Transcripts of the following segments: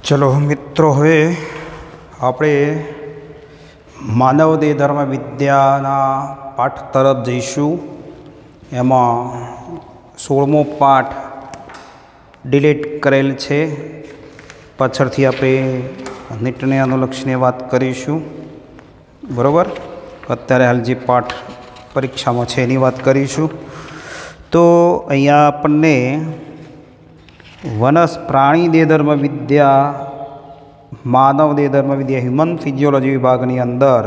चलो मित्रों, हवे આપણે માનવ દેહ ધર્મ વિદ્યાના પાઠ તરફ જઈશું। એમાં 16મો પાઠ ડિલીટ કરેલ છે। પાછળથી આપણે નીટને અનુલક્ષીને વાત કરીશું, બરાબર। અત્યારે હાલ જે પાઠ પરીક્ષામાં છે એની વાત કરીશું। તો અહીંયા આપણને વનસ પ્રાણી દેહ ધર્મ વિદ્યા, માનવ દેહ ધર્મ વિદ્યા, હ્યુમન ફિઝિયોલોજી વિભાગની અંદર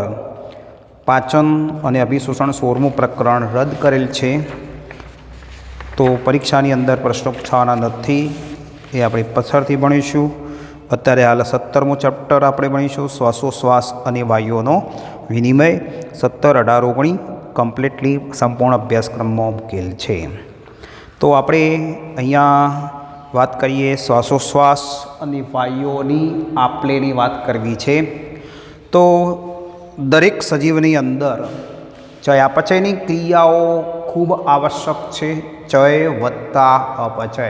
પાચન અને અભિશોષણ 16મું પ્રકરણ રદ કરેલ છે। તો પરીક્ષાની અંદર પ્રશ્નો પૂછાવાના નથી, એ આપણે પાછળથી ભણીશું। અત્યારે હાલ 17મું ચેપ્ટર આપણે ભણીશું, શ્વાસોશ્વાસ અને વાયુઓનો વિનિમય। 17, 18, 19 કમ્પ્લીટલી સંપૂર્ણ અભ્યાસક્રમમાં મૂકેલ છે। તો આપણે અહીંયા વાત કરીએ શ્વાસોશ્વાસ અને વાયુઓની આપલેની વાત કરવી છે। તો દરેક સજીવની અંદર ચયાપચયની ક્રિયાઓ ખૂબ આવશ્યક છે। ચય વત્તા અપચય,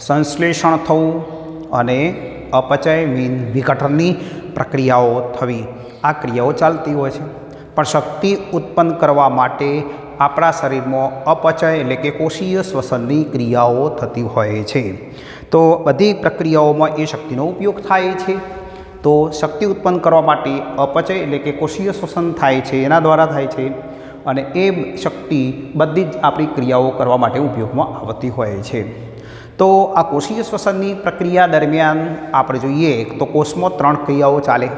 સંશ્લેષણ થવું અને અપચય મીન વિઘટનની પ્રક્રિયાઓ થવી, આ ક્રિયાઓ ચાલતી હોય છે। પણ શક્તિ ઉત્પન્ન કરવા માટે આપણા શરીરમાં અપચય એટલે કે કોષીય શ્વસનની ક્રિયાઓ થતી હોય છે। તો બધી પ્રક્રિયાઓમાં એ શક્તિનો ઉપયોગ થાય છે। તો શક્તિ ઉત્પન્ન કરવા માટે અપચય એટલે કે કોષીય શ્વસન થાય છે, એના દ્વારા થાય છે, અને એ શક્તિ બધી જ આપણી ક્રિયાઓ કરવા માટે ઉપયોગમાં આવતી હોય છે। તો આ કોષીય શ્વસનની પ્રક્રિયા દરમિયાન આપણે જોઈએ તો કોષમાં 3 ક્રિયાઓ ચાલે।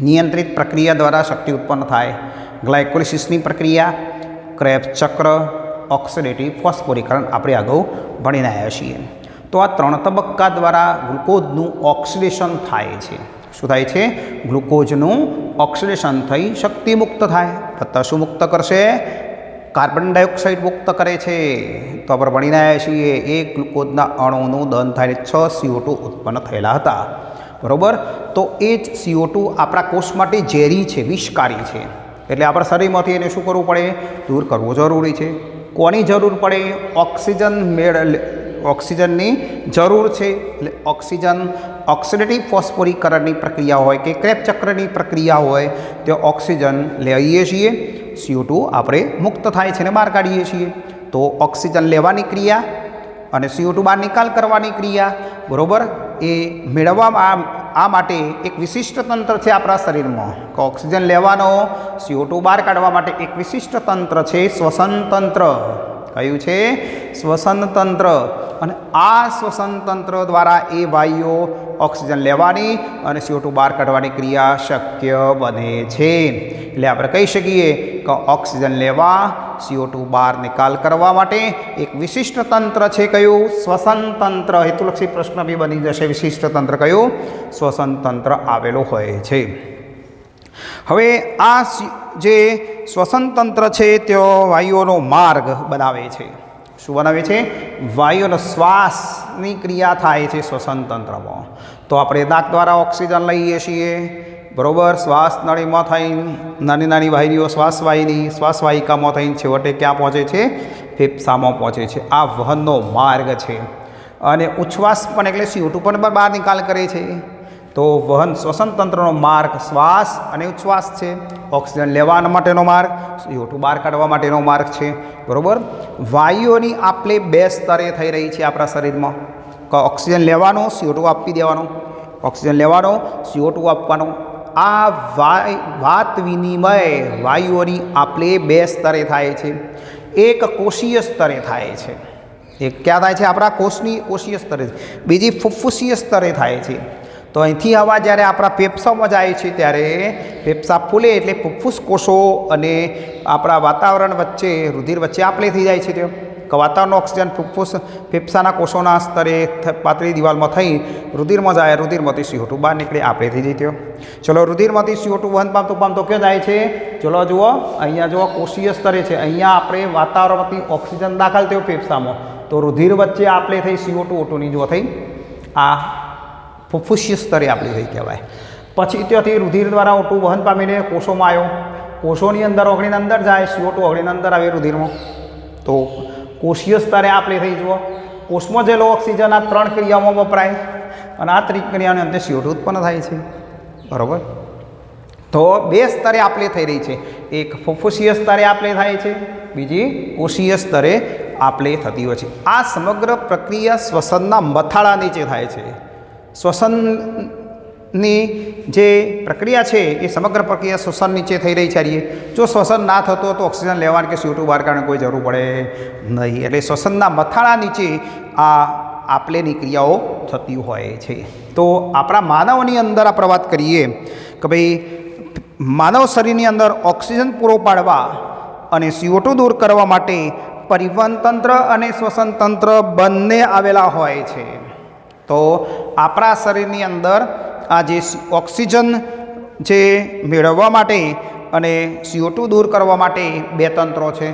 નિયંત્રિત પ્રક્રિયા દ્વારા શક્તિ ઉત્પન્ન થાય, ગ્લાયકોલિસિસની પ્રક્રિયા, ક્રેબ્સ ચક્ર, ઓક્સિડેટિવ ફોસ્ફોરીકરણ આપણે અગાઉ ભણીને આવ્યા છીએ। તો આ 3 તબક્કા દ્વારા ગ્લુકોઝનું ઓક્સિડેશન થાય છે। શું થાય છે? ગ્લુકોઝનું ઓક્સિડેશન થઈ શક્તિ મુક્ત થાય। વત્તા શું મુક્ત કરશે? કાર્બન ડાયોક્સાઇડ મુક્ત કરે છે। તો આપણે ભણીને આવ્યા છીએ, એક ગ્લુકોઝના અણુનું દહન થાય 6 CO2 ઉત્પન્ન થયેલા હતા, બરાબર। તો એ જ CO2 આપણા કોષ માટે ઝેરી છે, વિષકારી છે, એટલે આપણા શરીરમાંથી એને શું કરવું પડે? દૂર કરવું જરૂરી છે। કોની જરૂર પડે? ઓક્સિજનની જરૂર છે। એટલે ઓક્સિજન ઓક્સિડેટિવ ફોસ્ફોરીકરણની પ્રક્રિયા હોય કે ક્રેબ્સ ચક્રની પ્રક્રિયા હોય, તો ઓક્સિજન લઈએ છીએ, CO2 આપણે મુક્ત થાય છે અને બહાર કાઢીએ છીએ। તો ઓક્સિજન લેવાની ક્રિયા અને CO2 બહાર નિકાલ કરવાની ક્રિયા, બરાબર, એ મેળવવામાં આ માટે એક વિશિષ્ટ તંત્ર છે આપણા શરીરમાં। કે ઓક્સિજન લેવાનો, CO2 બહાર કાઢવા માટે એક વિશિષ્ટ તંત્ર છે, શ્વસન તંત્ર। કયું છે? શ્વસન તંત્ર। અને આ શ્વસન તંત્ર દ્વારા એ વાયુઓ ઓક્સિજન લેવાની અને CO2 બહાર કાઢવાની ક્રિયા શક્ય બને છે। એટલે આપણે કહી શકીએ કે ઓક્સિજન લેવા, CO2 બહાર નિકાલ કરવા માટે એક વિશિષ્ટ તંત્ર છે, કયું? શ્વસન તંત્ર। હેતુલક્ષી પ્રશ્ન બી બની જશે, વિશિષ્ટ તંત્ર કયું? શ્વસન તંત્ર આવેલું હોય છે। હવે આ જે શ્વસન તંત્ર છે તે વાયુઓનો માર્ગ બનાવે છે। શું બનાવે છે? વાયુનો શ્વાસની ક્રિયા થાય છે શ્વસન તંત્રમાં। તો આપણે નાક દ્વારા ઓક્સિજન લઈએ છીએ, બરાબર, શ્વાસ નળીમાં થઈને નાની નાની વાહિનીઓ, શ્વાસવાહિકામાં થઈને છેવટે ક્યાં પહોંચે છે? ફેફસામાં પહોંચે છે। આ વહનનો માર્ગ છે। અને ઉચ્છ્વાસ પણ એટલે CO2 પણ બહાર નિકાલ કરે છે। તો વહન શ્વસન તંત્રનો માર્ગ શ્વાસ અને ઉચ્છ્વાસ છે। ઓક્સિજન લેવા માટેનો માર્ગ, CO2 બહાર કાઢવા માટેનો માર્ગ છે, બરાબર। વાયુઓની આપલે 2 સ્તરે થઈ રહી છે આપણા શરીરમાં। ઓક્સિજન લેવાનો, CO2 આપી દેવાનો, ઓક્સિજન લેવાનો, CO2 આપવાનો। આ વાત વિનિમય વાયુઓની આપલે 2 સ્તરે થાય છે। એક કોષીય સ્તરે થાય છે, એક ક્યાં થાય છે? આપણા કોષીય સ્તરે। બીજી ફુફ્ફુસીય સ્તરે થાય છે। તો અહીંથી હવા જ્યારે આપણા ફેફસામાં જાય છે ત્યારે ફેફસા ફૂલે એટલે ફુફ્ફુસ કોષો અને આપણા વાતાવરણ વચ્ચે, રુધિર વચ્ચે આપલે થઈ જાય છે। કે વાતાવરણનો ઓક્સિજન ફેફસાના કોષોના સ્તરે પાતળી દિવાલમાં થઈ રુધિરમાં જાય, રુધિરમાંથી CO2 બહાર નીકળે, આપલે થઈ જાય। ચલો, રુધિરમાંથી CO2 વહન પામતો ક્યાં જાય છે? ચલો જુઓ, અહીંયા જુઓ, કોષીય સ્તરે છે। અહીંયા આપણે વાતાવરણમાંથી ઓક્સિજન દાખલ થયો ફેફસામાં, તો રુધિર વચ્ચે આપલે થઈ CO2 O2ની જો થઈ આ ફુફ્ફુસીય સ્તરે આપલે થઈ કહેવાય। પછી ત્યાંથી રુધિર દ્વારા O2 વહન પામીને કોષોમાં આવ્યો, કોષોની અંદર ઓગળીને અંદર જાય, CO2 ઓગળીને અંદર આવે રુધિરમાં। તો કોષીય સ્તરે આપલે થઈ જુઓ, કોષમાં જેલો ઓક્સિજન આ 3 ક્રિયાઓમાં વપરાય। અને આ પ્રક્રિયાને અંતે CO2 ઉત્પન્ન થાય છે, બરાબર. તો બે સ્તરે આપલે થઈ રહી છે, એક ફુફ્ફુસીય સ્તરે આપલે થાય છે, બીજી કોષીય સ્તરે આપલે થતી હોય છે. આ સમગ્ર પ્રક્રિયા શ્વસનના મથાળા નીચે થાય છે. શ્વસનની જે પ્રક્રિયા છે એ સમગ્ર પ્રક્રિયા શ્વસન નીચે થઈ રહી છે. જો શ્વસન ના થતું હોય તો ઓક્સિજન લેવાનું કે CO2 બહાર કાઢવાની કોઈ જરૂર પડે નહીં. એટલે શ્વસનના મથાળા નીચે આ આપલેની ક્રિયાઓ થતી હોય છે. તો આપણા માનવની અંદર આપણે વાત કરીએ કે ભાઈ માનવ શરીરની અંદર ઓક્સિજન પૂરો પાડવા અને CO2 દૂર કરવા માટે પરિવહન તંત્ર અને શ્વસન તંત્ર બંને આવેલા હોય છે. તો આપણા શરીરની અંદર આ જે ઓક્સિજન જે મેળવવા માટે અને CO2 દૂર કરવા માટે બે તંત્રો છે.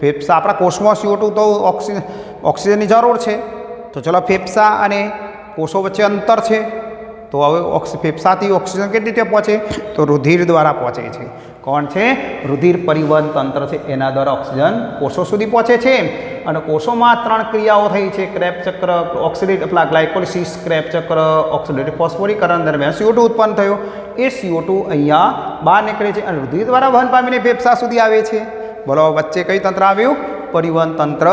ફેફસા, આપણા કોષમાં CO2 તો ઓક્સિજનની જરૂર છે. તો ચલો ફેફસા અને કોષો વચ્ચે અંતર છે. તો હવે ફેફસાથી ઓક્સિજન કેટલી રીતે પહોંચે? તો રુધિર દ્વારા પહોંચે છે. કોણ છે? રુધિર પરિવહન તંત્ર છે, એના દ્વારા ઓક્સિજન કોષો સુધી પહોંચે છે. અને કોષોમાં 3 ક્રિયાઓ થઈ છે. ક્રેબ્સ ચક્ર, ગ્લાયકોલિસિસ, ક્રેબ્સ ચક્ર, ઓક્સિડેટિવ ફોસ્ફોરીકરણ દરમિયાન CO2 ઉત્પન્ન થયો. એ CO2 અહીંયા બહાર નીકળે છે અને રુધિર દ્વારા વહન પામીને ફેફસા સુધી આવે છે. બોલો, વચ્ચે કઈ તંત્ર આવ્યું? પરિવહન તંત્ર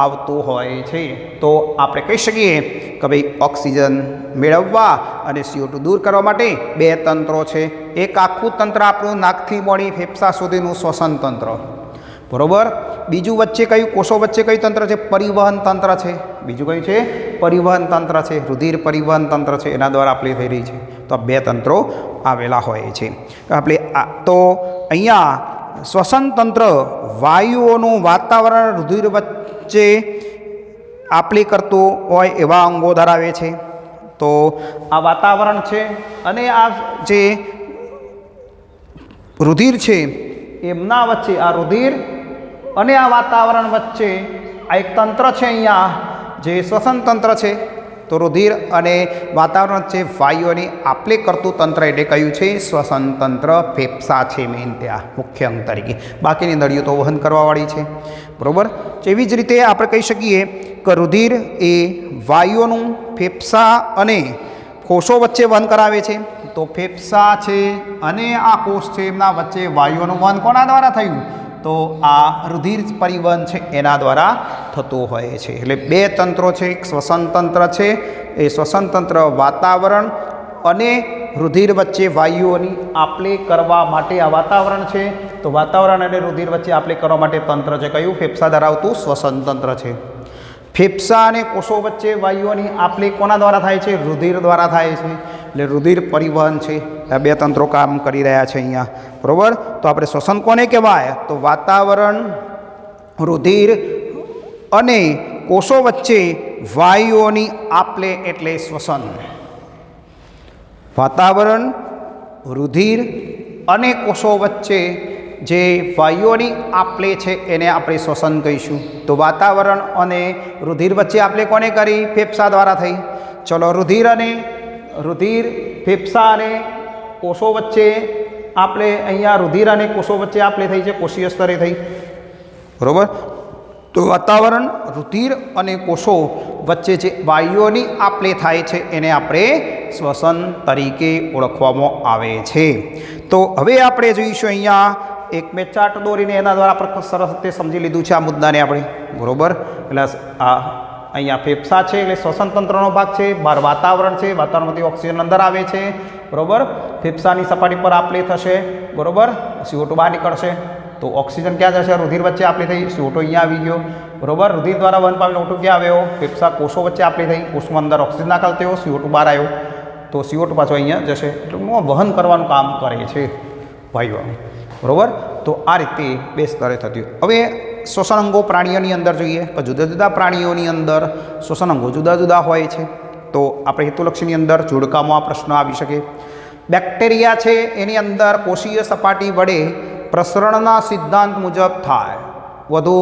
આવતું હોય છે. તો આપણે કહી શકીએ કે ભાઈ ઓક્સિજન મેળવવા અને CO2 દૂર કરવા માટે બે તંત્રો છે. એક આખું તંત્ર આપણું નાકથી મોડી ફેફસા સુધીનું શ્વસન તંત્ર, બરોબર. બીજું વચ્ચે કયું? કોષો વચ્ચે કયું તંત્ર છે? પરિવહન તંત્ર છે. બીજું કયું છે? પરિવહન તંત્ર છે. રુધિર પરિવહન તંત્ર છે, એના દ્વારા આપલે થઈ રહી છે. તો આ બે તંત્રો આવેલા હોય છે. આપણે તો અહીંયા શ્વસન તંત્ર વાયુઓનું વાતાવરણ રુધિર વચ્ચે આપલે કરતું હોય એવા અંગો ધરાવે છે. તો આ વાતાવરણ છે અને આ જે રુધિર છે એમના વચ્ચે, આ રુધિર અને આ વાતાવરણ વચ્ચે આ એક તંત્ર છે અહીંયા જે શ્વસન તંત્ર છે. તો રુધિર અને વાતાવરણ વચ્ચે વાયુઓની આપલે કરતું તંત્ર એટલે કયું છે? શ્વસન તંત્ર. ફેફસા છે મેઇન ત્યાં મુખ્ય અંગ તરીકે, બાકીની નળીઓ તો વહન કરવાવાળી છે, બરાબર. એવી જ રીતે આપણે કહી શકીએ કે રુધિર એ વાયુઓનું ફેફસા અને કોષો વચ્ચે વહન કરાવે છે. તો ફેફસા છે અને આ કોષ છે, એમના વચ્ચે વાયુઓનું વહન કોના દ્વારા થયું? તો આ રુધિર પરિવહન છે એના દ્વારા થતું હોય છે. એટલે બે તંત્રો છે. એક શ્વસન તંત્ર છે, એ શ્વસન તંત્ર વાતાવરણ અને રુધિર વચ્ચે વાયુઓની આપલે કરવા માટે આ વાતાવરણ છે. તો વાતાવરણ અને રુધિર વચ્ચે આપલે કરવા માટે તંત્ર છે કયું? ફેફસા ધરાવતું શ્વસન તંત્ર છે. ફેફસા અને કોષો વચ્ચે વાયુઓની આપલે કોના દ્વારા થાય છે? રુધિર દ્વારા થાય છે. એટલે રુધિર પરિવહન છે. આ બે તંત્રો કામ કરી રહ્યા છે અહીંયા, બરાબર. તો આપણે શ્વસન કોને કહેવાય? તો વાતાવરણ, રુધિર અને કોષો વચ્ચે વાયુઓની આપલે એટલે શ્વસન. વાતાવરણ, રુધિર અને કોષો વચ્ચે જે વાયુઓની આપલે છે એને આપણે શ્વસન કહીશું. તો વાતાવરણ અને રુધિર વચ્ચે આપલે કોને કરી? ફેફસા દ્વારા થઈ. ચલો, રુધિર ફેફસા અને કોષો વચ્ચે આપલે, અહીંયા રુધિર અને કોષો વચ્ચે આપલે થઈ છે, કોષીય સ્તરે થઈ, બરાબર. તો વાતાવરણ, રુધિર અને કોષો વચ્ચે જે વાયુઓની આપલે થાય છે એને આપણે શ્વસન તરીકે ઓળખવામાં આવે છે. તો હવે આપણે જોઈશું અહીંયા એક મેં ચાર્ટ દોરીને એના દ્વારા આપણે સરસ રીતે સમજી લીધું છે આ મુદ્દાને આપણે, બરાબર. એટલે આ અહીંયા ફેફસા છે એટલે શ્વસન તંત્રનો ભાગ છે. બહાર વાતાવરણ છે, વાતાવરણમાંથી ઓક્સિજન અંદર આવે છે, બરાબર. ફેફસાની સપાટી પર આપલે થશે, બરાબર. CO2 બહાર નીકળશે. તો ઓક્સિજન ક્યાં જશે? રુધિર વચ્ચે આપલે થઈ, CO2 અહીંયા આવી ગયો, બરાબર. રુધિર દ્વારા વહન પામીને O2 ક્યાં આવ્યો? ફેફસા કોષો વચ્ચે આપલે થઈ, કોષમાં અંદર ઓક્સિજન દાખલ થયો, CO2 બહાર આવ્યો. તો CO2 પાછો અહીંયા જશે. એટલે વહન કરવાનું કામ કરે છે વાયુઓ, બરાબર. તો આ રીતે બે સ્તરે થતું. હવે શ્વસન અંગો પ્રાણીઓની અંદર જોઈએ તો જુદા જુદા પ્રાણીઓની અંદર શ્વસન અંગો જુદા જુદા હોય છે. તો આપણે હેતુલક્ષીની અંદર જોડકામાં પ્રશ્ન આવી શકે. બેક્ટેરિયા છે એની અંદર કોષીય સપાટી વડે પ્રસરણના સિદ્ધાંત મુજબ થાય. વધુ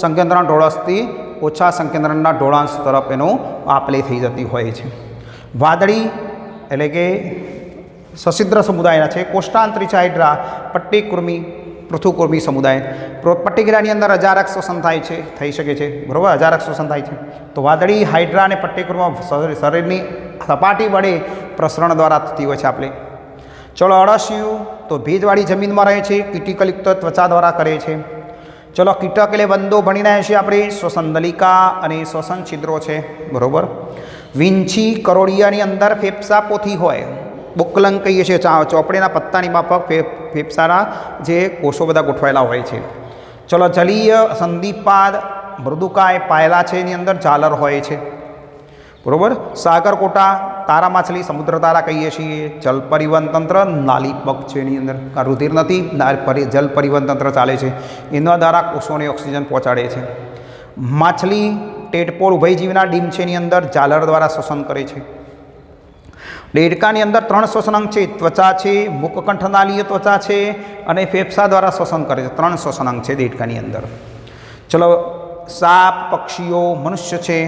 સંકેન્દ્રણ ઢોળાંશથી ઓછા સંકેન્દ્રણના ઢોળાંશ તરફ એનો આપલે થઈ જતી હોય છે. વાદળી એટલે કે સછિદ્ર સમુદાયના છે. કોષ્ટાંતરીછા હાઇડ્રા, પટ્ટીકૃમિ, પૃથુકૃમિ સમુદાય. પટ્ટીગ્રાની અંદર અજારક શ્વસન થાય છે, થઈ શકે છે, બરાબર. અજારક શ્વસન થાય છે. તો વાદળી, હાઇડ્રા અને પટ્ટીકૃમિ શરીરની સપાટી વડે પ્રસરણ દ્વારા થતી હોય છે આપણે. ચલો અળસિયું તો ભેજવાળી જમીનમાં રહે છે, કીટીકયુક્ત ત્વચા દ્વારા કરે છે. ચલો કીટક એટલે વંદો ભણી રહ્યા છીએ આપણે, શ્વસન નલિકા અને શ્વસન છિદ્રો છે, બરાબર. વીંછી કરોડિયાની અંદર ફેફસા પોથી હોય, બુકલંગ કહીએ છીએ, ચોપડીના પત્તાની માફક ફેફસાના જે કોષો બધા ગોઠવાયેલા હોય છે. ચલો જલીય સંધિપાદ મૃદુકાય પાયલા છે, એની અંદર ઝાલર હોય છે, બરાબર. સાગરકોટા તારા માછલી સમુદ્ર તારા કહીએ છીએ. જલ પરિવહન તંત્ર નાલીપગ છે, એની અંદર રુધિર નથી, જલ પરિવહન તંત્ર ચાલે છે, એના દ્વારા કોષોને ઓક્સિજન પહોંચાડે છે. માછલી ટેટપોળ ઉભયજીવીના ડીમ છે, એની અંદર ઝાલર દ્વારા શ્વસન કરે છે. દેડકાની અંદર 3 શ્વસન અંગ છે, ત્વચા છે, મુખકંઠનાલીય ત્વચા છે અને ફેફસા દ્વારા શ્વસન કરે છે. 3 શ્વસન અંગ છે દેડકાની અંદર. ચલો સાપ, પક્ષીઓ, મનુષ્ય છે,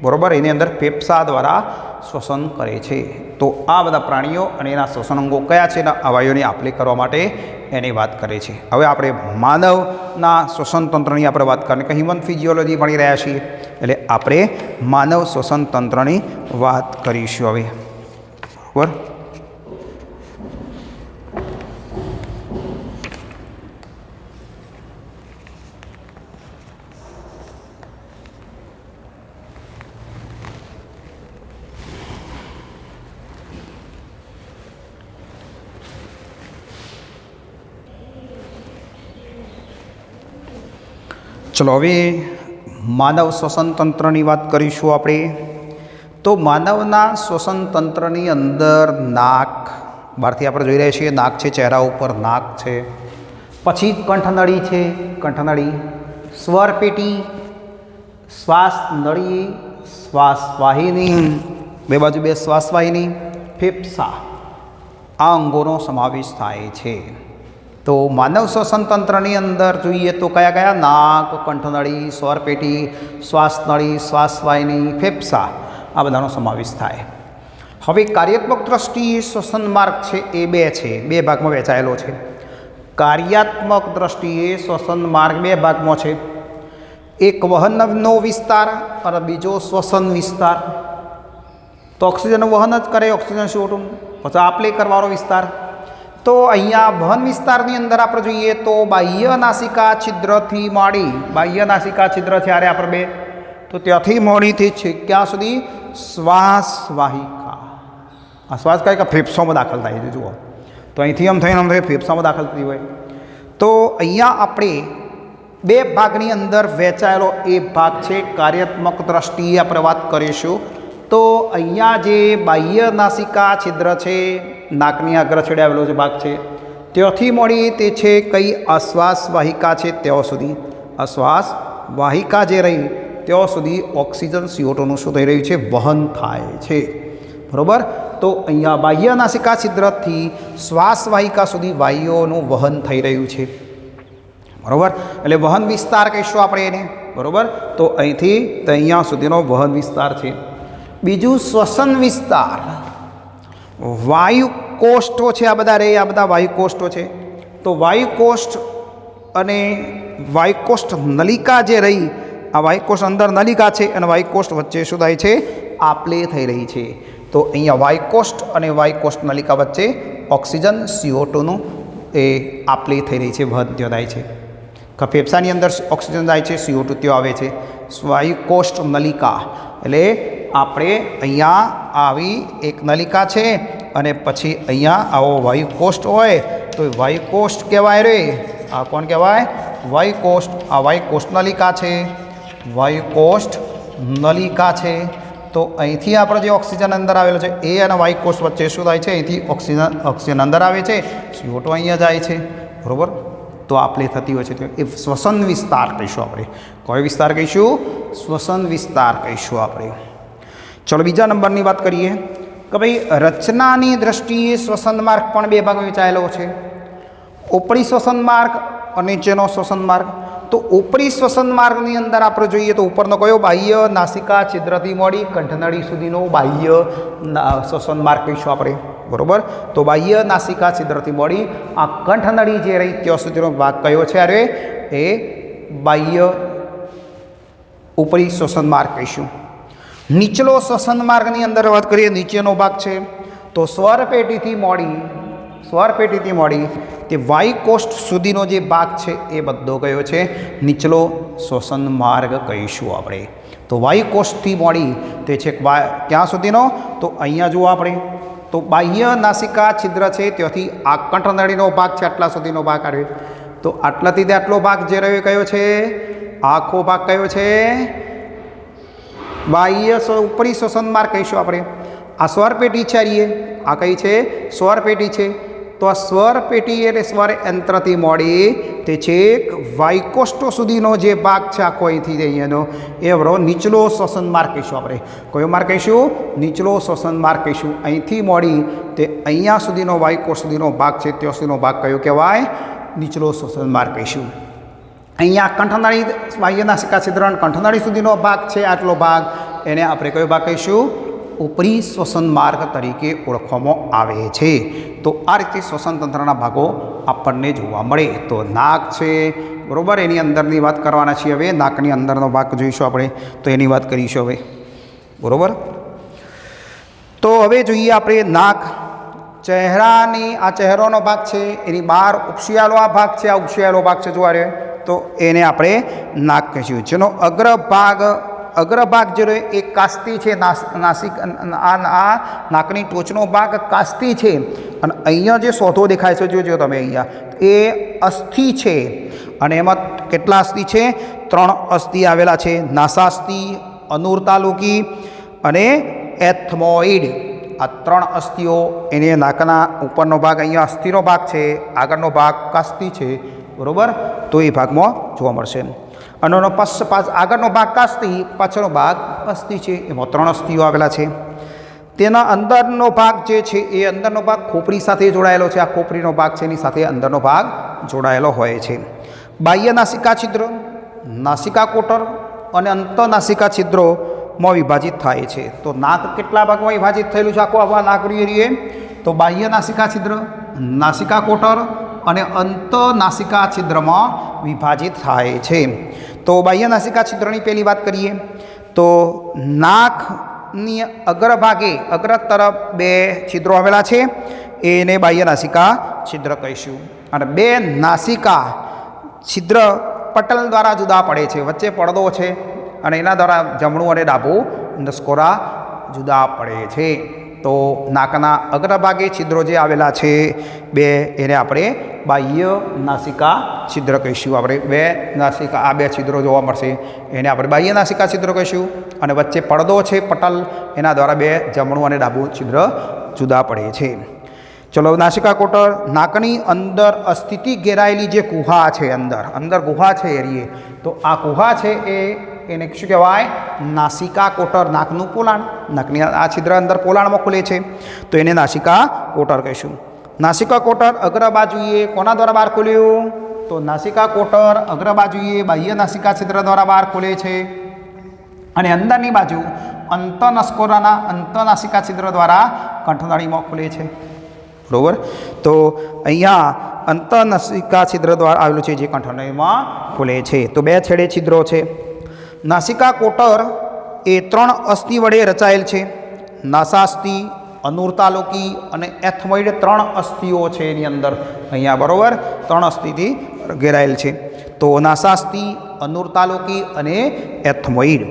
બરાબર, એની અંદર ફેફસા દ્વારા શ્વસન કરે છે. તો આ બધા પ્રાણીઓ અને એના શ્વસન અંગો કયા છે, એના અવયવોની આપલે કરવા માટે એની વાત કરે છે. હવે આપણે માનવના શ્વસન તંત્રની આપણે વાત કરીએ કે હ્યુમન ફિઝિયોલોજી ભણી રહ્યા છીએ, એટલે આપણે માનવ શ્વસન તંત્રની વાત કરીશું હવે, બરાબર. ચલો હવે માનવ શ્વસન તંત્રની વાત કરીશું આપણે. તો માનવના શ્વસન તંત્રની અંદર નાક, બહારથી આપણે જોઈ રહ્યા છીએ નાક છે, ચહેરા ઉપર નાક છે. પછી કંઠનળી છે, કંઠનળી, સ્વરપેટી, શ્વાસ નળી, શ્વાસવાહિની, બે બાજુ 2 શ્વાસવાહિની, ફેફસા, આ અંગોનો સમાવેશ થાય છે. તો માનવ શ્વસન તંત્રની અંદર જોઈએ તો કયા કયા? નાક, કંઠનળી, સ્વરપેટી, શ્વાસનળી, શ્વાસવાહિની, ફેફસા, આ બધાનો સમાવેશ થાય. હવે કાર્યાત્મક દ્રષ્ટિએ શ્વસન માર્ગ છે એ 2 છે, 2 ભાગમાં વહેંચાયેલો છે. કાર્યાત્મક દ્રષ્ટિએ શ્વસન માર્ગ 2 ભાગમાં છે. એક વહનનો વિસ્તાર અને બીજો શ્વસન વિસ્તાર. તો ઓક્સિજનનું વહન જ કરે, ઓક્સિજન CO2, પછી આપલે કરવાનો વિસ્તાર. તો અહીંયા વહન વિસ્તારની અંદર આપણે જોઈએ તો બાહ્ય નાસિકા છિદ્રથી માંડી, બાહ્ય નાસિકા છિદ્ર છે આરે આપણે 2, તો ત્યાંથી મોડીથી છે ક્યાં સુધી? શ્વાસવાહિકા. આ શ્વાસવાહિકા ફેફસામાં દાખલ થાય છે, જુઓ. તો અહીંથી આમ થઈને ફેફસામાં દાખલ થતી હોય. તો અહીંયા આપણે 2 ભાગની અંદર વહેંચાયેલો એ ભાગ છે. કાર્યાત્મક દ્રષ્ટિએ આપણે વાત કરીશું તો અહીંયા જે બાહ્ય નાસિકા છિદ્ર છે, નાકની આગળ છેડે આવેલો જે ભાગ છે, ત્યાંથી મળી તે છે કઈ? અશ્વાસ વાહિકા છે, ત્યાં સુધી અશ્વાસ વાહિકા જે રહી ત્યાં સુધી ઓક્સિજન CO2નું શું થઈ રહ્યું છે? વહન થાય છે, બરાબર. તો અહીંયા બાહ્ય નાસિકા છિદ્રથી શ્વાસવાહિકા સુધી વાયુઓનું વહન થઈ રહ્યું છે, બરાબર. એટલે વહન વિસ્તાર કહીશું આપણે એને, બરાબર. તો અહીંથી તો અહીંયા સુધીનો વહન વિસ્તાર છે. બીજું શ્વસન વિસ્તાર, વાયુ કોષ્ઠો છે, આ બધા આ બધા વાયુ કોષ્ઠો છે. તો વાયુ કોષ્ઠ અને વાયુકોષ્ઠ નલિકા જે રહી, આ વાયુકોષ્ઠ અંદર નલિકા છે અને વાયુકોષ્ઠ વચ્ચે શું થાય છે? આપલે થઈ રહી છે. તો અહીંયા વાયુકોષ્ઠ અને વાયુકોષ્ઠ નલિકા વચ્ચે ઓક્સિજન CO2નું એ આપલે થઈ રહી છે, વહન ત્યાં થાય છે. ફેફસાની અંદર ઓક્સિજન જાય છે, CO2 ત્યાં આવે છે. વાયુકોષ્ઠ નલિકા એટલે આપણે અહીંયા આવી એક નલિકા છે અને પછી અહીંયા આવો વાયુકોષ્ઠ હોય તો વાયુકોષ્ઠ કહેવાય રે. આ કોણ કહેવાય? વાયુકોષ્ઠ. આ વાયુકોષ્ઠ નલિકા છે, વાયુકોષ્ઠ નલિકા છે. તો અહીંથી આપણે જે ઓક્સિજન અંદર આવેલો છે એ અને વાયુકોષ્ઠ વચ્ચે શું થાય છે? અહીંથી ઓક્સિજન અંદર આવે છે, CO2 અહીંયા જાય છે, બરાબર. તો આપલે થતી હોય છે તો એ શ્વસન વિસ્તાર કહીશું આપણે. કયો વિસ્તાર કહીશું? શ્વસન વિસ્તાર કહીશું આપણે. ચલો બીજા નંબરની વાત કરીએ કે ભાઈ રચનાની દ્રષ્ટિએ શ્વસન માર્ગ પણ 2 ભાગમાં વહેંચાયેલો છે. ઉપરી શ્વસન માર્ગ અને નીચેનો શ્વસન માર્ગ. તો ઉપરી શ્વસન માર્ગની અંદર આપણે જોઈએ તો ઉપરનો કયો? બાહ્ય નાસિકા છિદ્રથી મળી કંઠનળી સુધીનો બાહ્ય શ્વસન માર્ગ કહીશું આપણે, બરાબર. તો બાહ્ય નાસિકા છિદ્રથી મળી આ કંઠનળી જે રહી ત્યાં સુધીનો ભાગ કયો છે? અરે એ બાહ્ય ઉપરી શ્વસન માર્ગ કહીશું. નીચલો શ્વસન માર્ગની અંદર વાત કરીએ, નીચેનો ભાગ છે તો સ્વરપેટીથી મોડી તે વાયુકોષ્ઠ સુધીનો જે ભાગ છે એ બધો કયો છે નીચલો શ્વસન માર્ગ કહીશું આપણે. તો વાયુકોષ્ઠથી મોડી તે છે ક્યાં સુધીનો, તો અહીંયા જુઓ આપણે તો બાહ્ય નાસિકા છિદ્ર છે ત્યાંથી આ કંઠનળીનો ભાગ છે આટલા સુધીનો ભાગ આવ્યો. તો આટલાથી તે આટલો ભાગ જે રહ્યો કયો છે, આખો ભાગ કયો છે બાહ્ય ઉપરી શ્વસન માર્ગ કહીશું આપણે. આ સ્વરપેટી છે, આ કઈ છે સ્વરપેટી છે. તો આ સ્વરપેટી એટલે સ્વર યંત્રથી મોડી તે છેક વાયુકોષ્ઠો સુધીનો જે ભાગ છે આખો અહીંથી અહીંયાનો એ બરો નીચલો શ્વસન માર્ગ કહીશું આપણે. કયો માર્ગ કહીશું, નીચલો શ્વસન માર્ગ કહીશું. અહીંથી મોડી તે અહીંયા સુધીનો વાયુકોષ્ઠ સુધીનો ભાગ છે ત્યાં સુધીનો ભાગ કયો કહેવાય, નીચલો શ્વસન માર્ગ કહીશું. અહીંયા કંઠનળી બાહ્ય નાસિકા છિદ્ર કંઠનળી સુધીનો ભાગ છે આટલો ભાગ, એને આપણે કયો ભાગ કહીશું, ઉપરી શ્વસન માર્ગ તરીકે ઓળખવામાં આવે છે. તો આ રીતે શ્વસન તંત્રના ભાગો આપણને જોવા મળે. તો નાક છે બરાબર, એની અંદરની વાત કરવાના છીએ હવે. નાકની અંદરનો ભાગ જોઈશું આપણે, તો એની વાત કરીશું હવે બરાબર. તો હવે જોઈએ આપણે નાક. ચહેરાની આ ચહેરોનો ભાગ છે, એની બહાર ઉપશિયાળો આ ભાગ છે, આ ઉપશિયાળો ભાગ છે જોવા રહ્યો, તો એને આપણે નાક કહીશું. જેનો અગ્રભાગ જે રહ્યો એ કાસ્તી છે. આ નાકની ટોચનો ભાગ કાસ્તી છે અને અહીંયા જે સોથો દેખાય છે જોજો તમે, અહીંયા એ અસ્થિ છે. અને એમાં કેટલા અસ્થિ છે, 3 અસ્થિ આવેલા છે. નાસાસ્થિ, અનુર્તાલુકી અને એથમોઇડ. આ 3 અસ્થિઓ એને નાકના ઉપરનો ભાગ અહીંયા અસ્થિનો ભાગ છે, આગળનો ભાગ કાસ્તી છે બરાબર. તો એ ભાગમાં જોવા મળશે. અને આગળનો ભાગ કાસ્તી, પાછળનો ભાગ અસ્થિ છે. એમાં 3 અસ્થિઓ આવેલા છે. તેના અંદરનો ભાગ જે છે એ અંદરનો ભાગ ખોપરી સાથે જોડાયેલો છે. આ ખોપરીનો ભાગ છે એની સાથે અંદરનો ભાગ જોડાયેલો હોય છે. બાહ્ય નાસિકા છિદ્ર, નાસિકા કોટર અને અંતનાસિકા છિદ્રોમાં વિભાજિત થાય છે. તો નાક કેટલા ભાગમાં વિભાજિત થયેલું છે આખું આવા નાક જોઈએ, તો બાહ્ય નાસિકા છિદ્ર, નાસિકા કોટર અને અંતનાસિકા છિદ્રમાં વિભાજિત થાય છે. તો બાહ્ય નાસિકા છિદ્રની પહેલી વાત કરીએ તો નાકની અગ્રભાગે અગ્ર તરફ 2 છિદ્રો આવેલા છે, એને બાહ્ય નાસિકા છિદ્ર કહીશું. અને 2 નાસિકા છિદ્ર પટલ દ્વારા જુદા પડે છે, વચ્ચે પડદો છે અને એના દ્વારા જમણું અને ડાબું નસકોરા જુદા પડે છે. તો નાકના અગ્રભાગે છિદ્રો જે આવેલા છે 2, એને આપણે બાહ્ય નાસિકા છિદ્ર કહીશું. આપણે 2 નાસિકા, આ 2 છિદ્રો જોવા મળશે, એને આપણે બાહ્ય નાસિકા છિદ્ર કહીશું. અને વચ્ચે પડદો છે પટલ, એના દ્વારા 2 જમણું અને ડાબું છિદ્ર જુદા પડે છે. ચલો, નાસિકા કોટર. નાકની અંદર અસ્થિથી ઘેરાયેલી જે ગુહા છે, અંદર ગુહા છે એરીએ, તો આ ગુહા છે એને શું કહેવાય, નાસિકા કોટર. નાકનું પોલાણ, નાકની આ છિદ્ર અંદર પોલાણમાં ખુલે છે તો એને નાસિકા કોટર કહીશું. નાસિકા કોટર અગ્ર બાજુએ કોના દ્વારા બહાર ખુલ્યું, તો નાસિકા કોટર અગ્ર બાજુએ બાહ્ય નાસિકા છિદ્ર દ્વારા બહાર ખુલે છે. અને અંદરની બાજુ અંતનાસિકા છિદ્ર દ્વારા કંઠનળીમાં ખુલે છે બરાબર. તો અહીંયા અંતનાસિકા છિદ્ર દ્વારા આવેલું છે જે કંઠનળીમાં ખુલે છે. તો 2 છેડે છિદ્રો છે. નાસિકા કોટર એ 3 અસ્થિ વડે રચાયેલ છે. નાસાસ્થિ, અનુર્તાલુકી અને એથમોઇડ 3 અસ્થિઓ છે એની અંદર અહીંયા બરાબર, 3 અસ્થિથી ઘેરાયેલ છે. તો નાસાસ્થિ, અનુર્તાલુકી અને એથમોઇડ.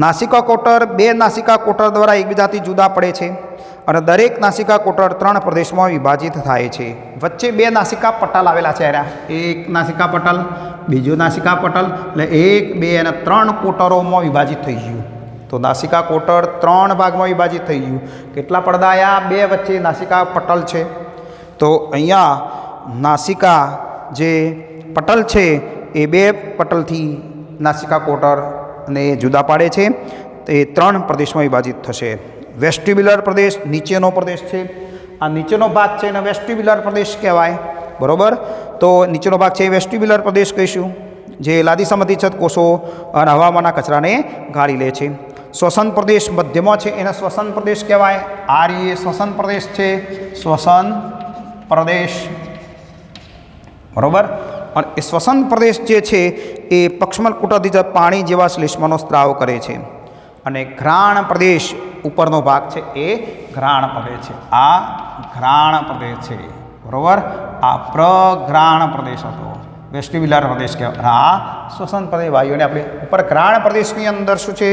નાસિકા કોટર 2 નાસિકા કોટર દ્વારા એકબીજાથી જુદા પડે છે અને દરેક નાસિકા કોટર 3 પ્રદેશમાં વિભાજિત થાય છે. વચ્ચે 2 નાસિકા પટલ આવેલા છે. એક નાસિકા પટલ, બીજો નાસિકા પટલ, એટલે 1, 2 અને 3 કોટરોમાં વિભાજિત થઈ ગયું. તો નાસિકા કોટર 3 ભાગમાં વિભાજિત થઈ ગયું. કેટલા પડદા આવ્યા, 2 વચ્ચે નાસિકા પટલ છે. તો અહીંયા નાસિકા જે પટલ છે એ 2 પટલથી નાસિકા કોટરને જુદા પાડે છે. તે 3 પ્રદેશમાં વિભાજિત થશે. વેસ્ટિબ્યુલર પ્રદેશ નીચેનો પ્રદેશ છે. આ નીચેનો ભાગ છે એને વેસ્ટિબ્યુલર પ્રદેશ કહેવાય બરાબર. તો નીચેનો ભાગ છે વેસ્ટિબ્યુલર પ્રદેશ કહીશું, જે લાદી સંબંધિત કોષો અને હવામાંના કચરાને ગાળી લે છે. શ્વસન પ્રદેશ મધ્યમાં છે, એને શ્વસન પ્રદેશ કહેવાય. આ રીતે શ્વસન પ્રદેશ છે, શ્વસન પ્રદેશ બરાબર. અને એ શ્વસન પ્રદેશ જે છે એ પક્ષમલ કુટરથી પાણી જેવા શ્લેષ્મનો સ્ત્રાવ કરે છે. અને ઘ્રાણ પ્રદેશ ઉપરનો ભાગ છે એ ઘ્રાણ પ્રદેશ છે. આ ઘ્રાણ પ્રદેશ છે, બરાબર. આ પ્રઘ્રાણ પ્રદેશ હતો, વેસ્ટિબ્યુલર પ્રદેશ કહેવાય. આ શ્વસન પ્રદેશ વાયુઓને આપણે ઉપર ઘ્રાણ પ્રદેશની અંદર શું છે,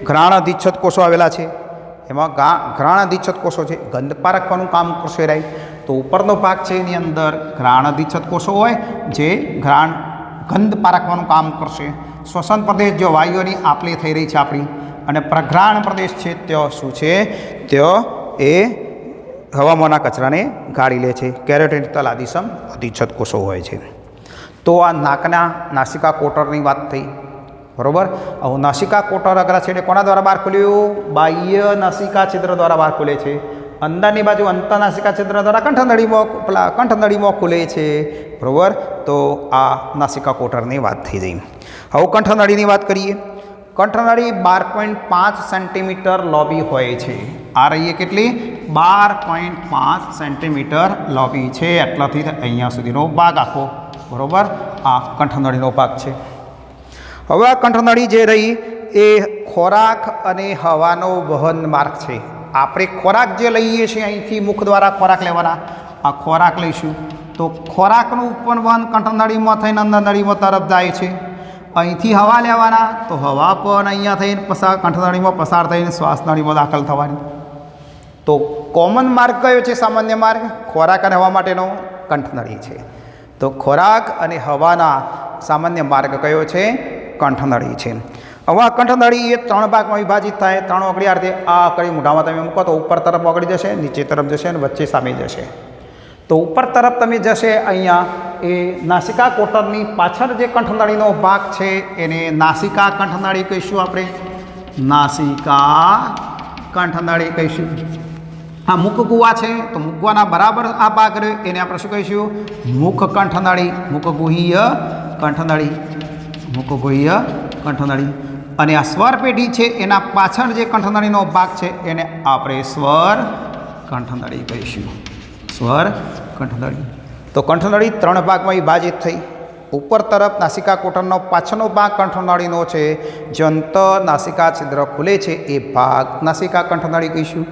ઘ્રાણ અધિચ્છદ કોષો આવેલા છે. એમાં ઘ્રાણ અધિચ્છદ કોષો છે, ગંધ પારખવાનું કામ કરશે. રાઈટ. તો ઉપરનો ભાગ છે એની અંદર ઘ્રાણ અધિચ્છદ કોષો હોય જે ગંધ પારખવાનું કામ કરશે. શ્વસન પ્રદેશ જો વાયુઓની આપલે થઈ રહી છે આપણી, અને પ્રઘ્રાણ પ્રદેશ છે ત્યાં શું છે, ત્યાં એ હવામાંના કચરાને ગાળી લે છે. કેરોટિડ તલાદિસમ અધિચ્છદ કોષો હોય છે. તો આ નાસિકા કોટરની વાત થઈ, બરાબર. હવે નાસિકા કોટર અગ્રછેડે કોના દ્વારા બહાર ખુલ્યું? બાહ્ય નાસિકા છિદ્ર દ્વારા બહાર ખુલે છે. અંદરની બાજુ અંતરનાસિકા છિદ્ર દ્વારા કંઠનળીમાં ખુલે છે, બરાબર. તો આ નાસિકા કોટરની વાત થઈ ગઈ. હવે કંઠનળીની વાત કરીએ. કંઠનળી 12.5 સેન્ટીમીટર લોબી હોય છે. આ રહીએ કેટલી? 12.5 સેન્ટીમીટર લોબી છે. એટલાથી અહીંયા સુધીનો ભાગ આખો, બરાબર. આ કંઠનળીનો ભાગ છે. હવે આ કંઠનળી જે રહી એ ખોરાક અને હવાનો વહન માર્ગ છે. આપણે ખોરાક જે લઈએ છીએ અહીંથી મુખ દ્વારા ખોરાક લેવાના, આ ખોરાક લઈશું તો ખોરાકનું ઉત્પન્ન કંઠનળીમાં થઈને અંદર નળીમાં તરફ જાય છે. અહીંથી હવા લેવાના તો હવા પણ અહીંયા થઈને કંઠનળીમાં પસાર થઈને શ્વાસ નળીમાં દાખલ થવાની. તો કોમન માર્ગ કયો છે? સામાન્ય માર્ગ ખોરાક અને હવા માટેનો કંઠનળી છે. તો ખોરાક અને હવાના સામાન્ય માર્ગ કયો છે? કંઠનળી છે. હવે આ કંઠનળી એ 3 ભાગમાં વિભાજિત થાય. 3 ઓગળી અર્થે આ આકડી મોઢામાં તમે મૂકો તો ઉપર તરફ ઓગળી જશે, નીચે તરફ જશે અને વચ્ચે સામે જશે. તો ઉપર તરફ તમે જશે અહીંયા એ નાસિકા કોટરની પાછળ જે કંઠનળીનો ભાગ છે એને નાસિકા કંઠનળી કહીશું આપણે. નાસિકા કંઠનળી કહીશું. આ મુખગુહા છે તો મુખગુહાના બરાબર આ ભાગ રહ્યો એને આપણે શું કહીશું? મુખ કંઠનળી, મુખગુહીય કંઠનળી, મુખગુહીય કંઠનળી. અને આ સ્વર પેઢી છે એના પાછળ જે કંઠનળીનો ભાગ છે એને આપણે સ્વર કંઠનળી કહીશું. સ્વર કંઠનળી. તો કંઠનળી 3 ભાગમાં વિભાજિત થઈ. ઉપર તરફ નાસિકા કોટરનો પાછળનો ભાગ કંઠનળીનો છે, જે અંતર નાસિકા છિદ્ર ખુલે છે એ ભાગ નાસિકા કંઠનળી કહીશું.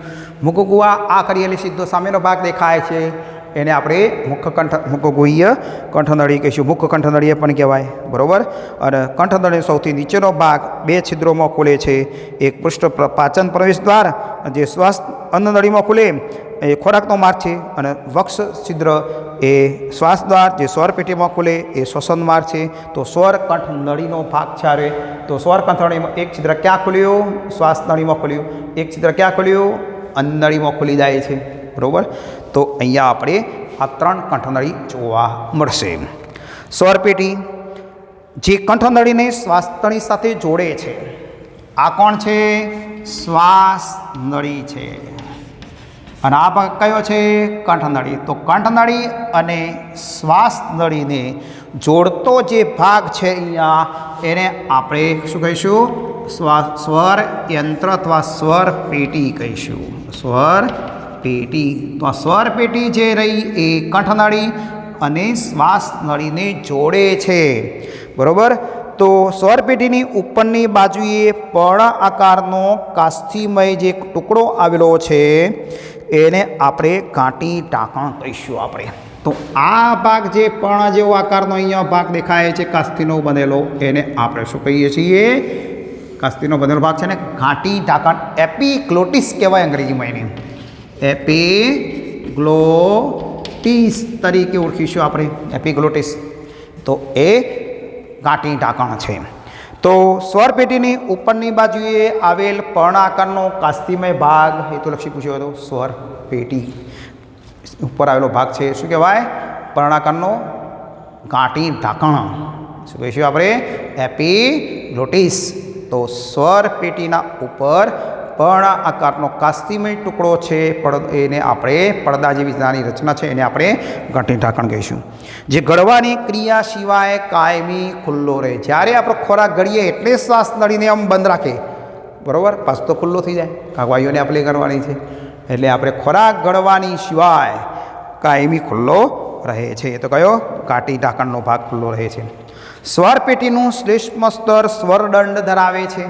મુખગુહા આ કરીએલી સીધો સામેનો ભાગ દેખાય છે એને આપણે મુખગુહ્ય કંઠનળી કહીશું. મુખ કંઠનળી પણ કહેવાય, બરાબર. અને કંઠનળી સૌથી નીચેનો ભાગ 2 છિદ્રોમાં ખુલે છે. એક પૃષ્ઠ પાચન પ્રવેશ દ્વાર જે શ્વાસ અન્નનળીમાં ખુલે એ ખોરાકનો માર્ગ છે, અને વક્ષ છિદ્ર એ શ્વાસ દ્વાર જે સ્વર પેટીમાં ખુલે એ શ્વસન માર્ગ છે. તો સ્વર કંઠનળીનો ભાગ છે. તો સ્વર કંઠનળીમાં એક છિદ્ર ક્યાં ખુલ્યું? શ્વાસ નળીમાં ખુલ્યું. એક છિદ્ર ક્યાં ખુલ્યું? અન્નનળીમાં ખુલી જાય છે, બરાબર. તો અહીંયા આપણે આ 3 કંઠનળી જોવા મળશે. સ્વર પેટી જે કંઠનળીને શ્વાસ નળી સાથે જોડે છે. આ કોણ છે? શ્વાસ નળી છે. અને આ ભાગ કયો છે? કંઠનળી. તો કંઠનળી અને શ્વાસ નળીને જોડતો જે ભાગ છે અહીંયા એને આપણે શું કહીશું? સ્વર યંત્ર અથવા સ્વર પેટી કહીશું. સ્વર પેટી. તો આ સ્વર પેટી જે રહી એ કંઠનળી અને શ્વાસ નળીને જોડે છે, બરાબર. તો સ્વર પેટીની ઉપરની બાજુએ પર્ણ આકારનો કાસ્થિમય જે ટુકડો આવેલો છે એને આપણે ગાંઠી ઢાંકણ કહીશું આપણે. તો આ ભાગ જે પર્ણ જેવો આકારનો અહીંયા ભાગ દેખાય છે કાસ્થિનો બનેલો એને આપણે શું કહીએ છીએ? કાસ્થિનો બનેલો ભાગ છે ને ગાંઠી ઢાંકણ, એપિગ્લોટિસ કહેવાય અંગ્રેજીમાં એને. એપિગ્લોટિસ તરીકે ઓળખીશું આપણે, એપિગ્લોટિસ. તો એ ગાંઠી ઢાંકણ છે. તો સ્વર પેટીની ઉપરની બાજુએ આવેલ પર્ણ આકારનો કાસ્થિમય ભાગ હેતુલક્ષી પૂછ્યો હતો. સ્વર પેટી ઉપર આવેલો ભાગ છે શું કહેવાય? પર્ણ આકારનો ગાંઠી ઢાંકણ. શું કહીશું આપણે? એપિગ્લોટિસ. તો સ્વર પેટીના ઉપર પર્ણ આકારનો કાસ્થિમય ટુકડો છે એને આપણે પડદા જેવી નાની રચના છે એને આપણે ગાંઠી ઢાંકણ કહીશું. જે ગળવાની ક્રિયા સિવાય કાયમી ખુલ્લો રહે. જ્યારે આપણો ખોરાક ગળીએ એટલે શ્વાસ નળીને આમ બંધ રાખે, બરાબર. પાછું તો ખુલ્લો થઈ જાય, કાગવાઈઓને આપણે કરવાની છે. એટલે આપણે ખોરાક ગળવાની સિવાય કાયમી ખુલ્લો રહે છે. તો કયો? ગાંઠી ઢાંકણનો ભાગ ખુલ્લો રહે છે. સ્વર પેટીનું શ્લેષ્મ સ્તર સ્વરદંડ ધરાવે છે.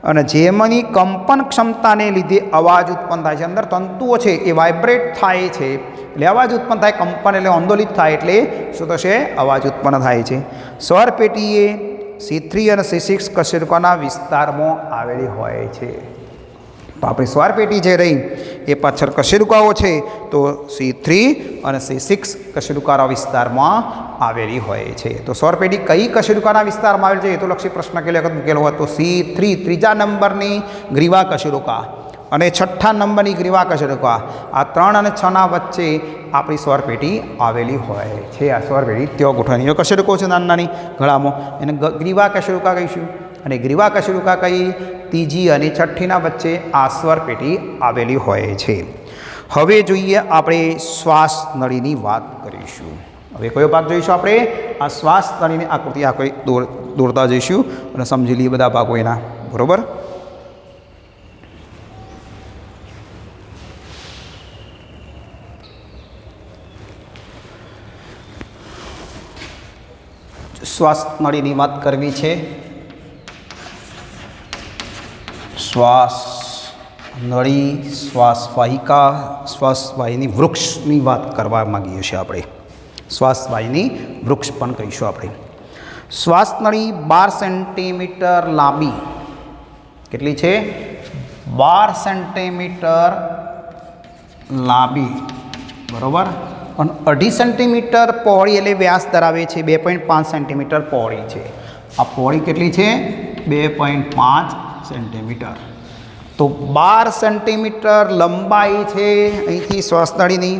અને જેમની કંપન ક્ષમતાને લીધે અવાજ ઉત્પન્ન થાય છે, અંદર તંતુઓ છે એ વાઇબ્રેટ થાય છે એટલે અવાજ ઉત્પન્ન થાય, કંપન એટલે આંદોલિત થાય એટલે શું થશે? અવાજ ઉત્પન્ન થાય છે. સ્વર પેટી એ C3 અને C6 કશેરુકાના વિસ્તારમાં આવેલી હોય છે. તો આપણી સ્વર પેટી જે રહી એ પાછળ કશેરુકાઓ છે તો C3 અને C6 કશેરુકાના વિસ્તારમાં આવેલી હોય છે. તો સ્વર પેટી કઈ કશેરુકાના વિસ્તારમાં આવેલી છે એ તો લક્ષી પ્રશ્ન કેટલી વખત મૂકેલો હોય તો C3 ત્રીજા નંબરની ગ્રીવા કશેરુકા અને છઠ્ઠા નંબરની ગ્રીવા કશેરુકા, આ 3 અને 6ના વચ્ચે આપણી સ્વર પેટી આવેલી હોય છે. આ સ્વર પેટી ત્યાં ગોઠવણી કશેરુકો છે નાની નાની ગળામાં, એને ગ્રીવા કશેરુકા કહીશું. અને ગ્રીવા કશેરુકા કઈ? ત્રીજી અને છઠ્ઠીના વચ્ચે આ સ્વર પેટી આવેલી હોય છે. હવે જોઈએ આપણે શ્વાસ નળીની વાત કરીશું. હવે કયો ભાગ જોઈશું આપણે? આ શ્વાસ નળીની આકૃતિ આપણે દોરતા જઈશું અને સમજી લઈએ બધા ભાગો એના, બરોબર? શ્વાસ નળીની વાત કરવી છે. શ્વાસ નળી, શ્વાસ વાહિકા, શ્વાસ વાહિની વૃક્ષની વાત કરવા માંગીએ છીએ આપણે. શ્વાસ વાહિની વૃક્ષ પણ કહીશું આપણે. શ્વાસ નળી 12 સેન્ટીમીટર લાંબી, કેટલી છે? 12 સેન્ટીમીટર લાંબી, બરાબર. અને 2.5 સેન્ટીમીટર પહોળી એટલે વ્યાસ ધરાવે છે. 2.5 સેન્ટીમીટર પહોળી છે. આ પહોળી કેટલી છે? 2.5 સેન્ટીમીટર. તો 12 સેન્ટીમીટર લંબાઈ છે અહીંથી શ્વાસ નળીની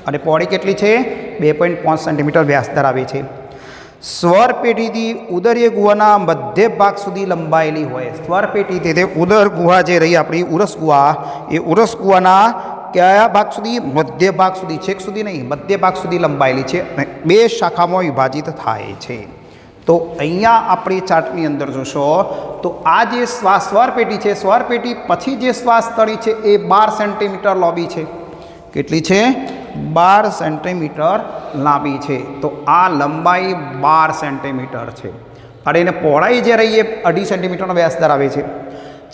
અને પહોળી કેટલી છે? 2.5 સેન્ટીમીટર વ્યાસ ધરાવે છે. સ્વર પેટીથી ઉદરીય ગુહાના મધ્ય ભાગ સુધી લંબાયેલી હોય. સ્વર પેટીથી તે ઉદર ગુહા જે રહી આપણી ઉરસ ગુહા, એ ઉરસ ગુહાના કયા ભાગ સુધી? મધ્ય ભાગ સુધી, છેક સુધી નહીં, મધ્ય ભાગ સુધી લંબાયેલી છે અને 2 શાખામાં વિભાજિત થાય છે. તો અહીંયા આપણે ચાર્ટની અંદર જોશો તો આ જે સ્વર પેટી છે, સ્વર પેટી પછી જે શ્વાસ નળી છે એ 12 સેન્ટીમીટર લાંબી છે. કેટલી છે? 12 સેન્ટીમીટર લાંબી છે. તો આ લંબાઈ 12 સેન્ટીમીટર છે અને એને પહોળાઈ જે રહી એ 2.5 સેન્ટીમીટરનો વ્યાસ ધરાવે છે.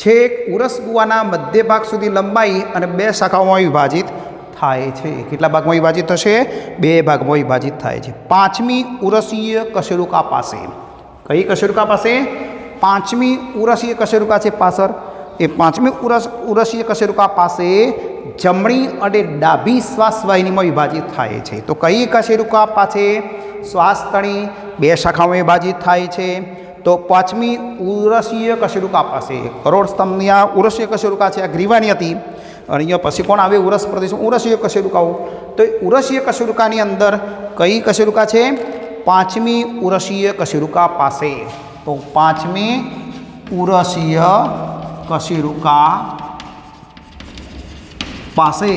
છેક ઉરસ ગુહાના મધ્ય ભાગ સુધી લંબાઈ અને 2 શાખાઓમાં વિભાજિત થાય છે. કેટલા ભાગમાં વિભાજિત થશે? 2 ભાગમાં વિભાજિત થાય છે. 5મી ઉરસીય કશેરુકા પાસે, કઈ કશેરુકા પાસે? 5મી ઉરસીય કશેરુકા છે પાછળ. એ 5મી ઉરસીય કશેરુકા પાસે જમણી અને ડાબી શ્વાસ વાહિનીમાં વિભાજિત થાય છે. તો કઈ કશેરુકા પાસે શ્વાસ નળી 2 શાખામાં વિભાજિત થાય છે? તો 5મી ઉરસીય કશેરુકા પાસે. કરોડ સ્તંભની આ ઉરસીય કશેરુકા છે, આ ગ્રીવાની હતી અને અહીંયા પછી કોણ આવે? ઉરસ પ્રદેશ, ઉરસીય કશેરુકાઓ. તો ઉરસીય કશેરુકાની અંદર કઈ કશેરુકા છે? 5મી ઉરસીય કશેરુકા પાસે. તો 5મી ઉરસીય કશેરુકા પાસે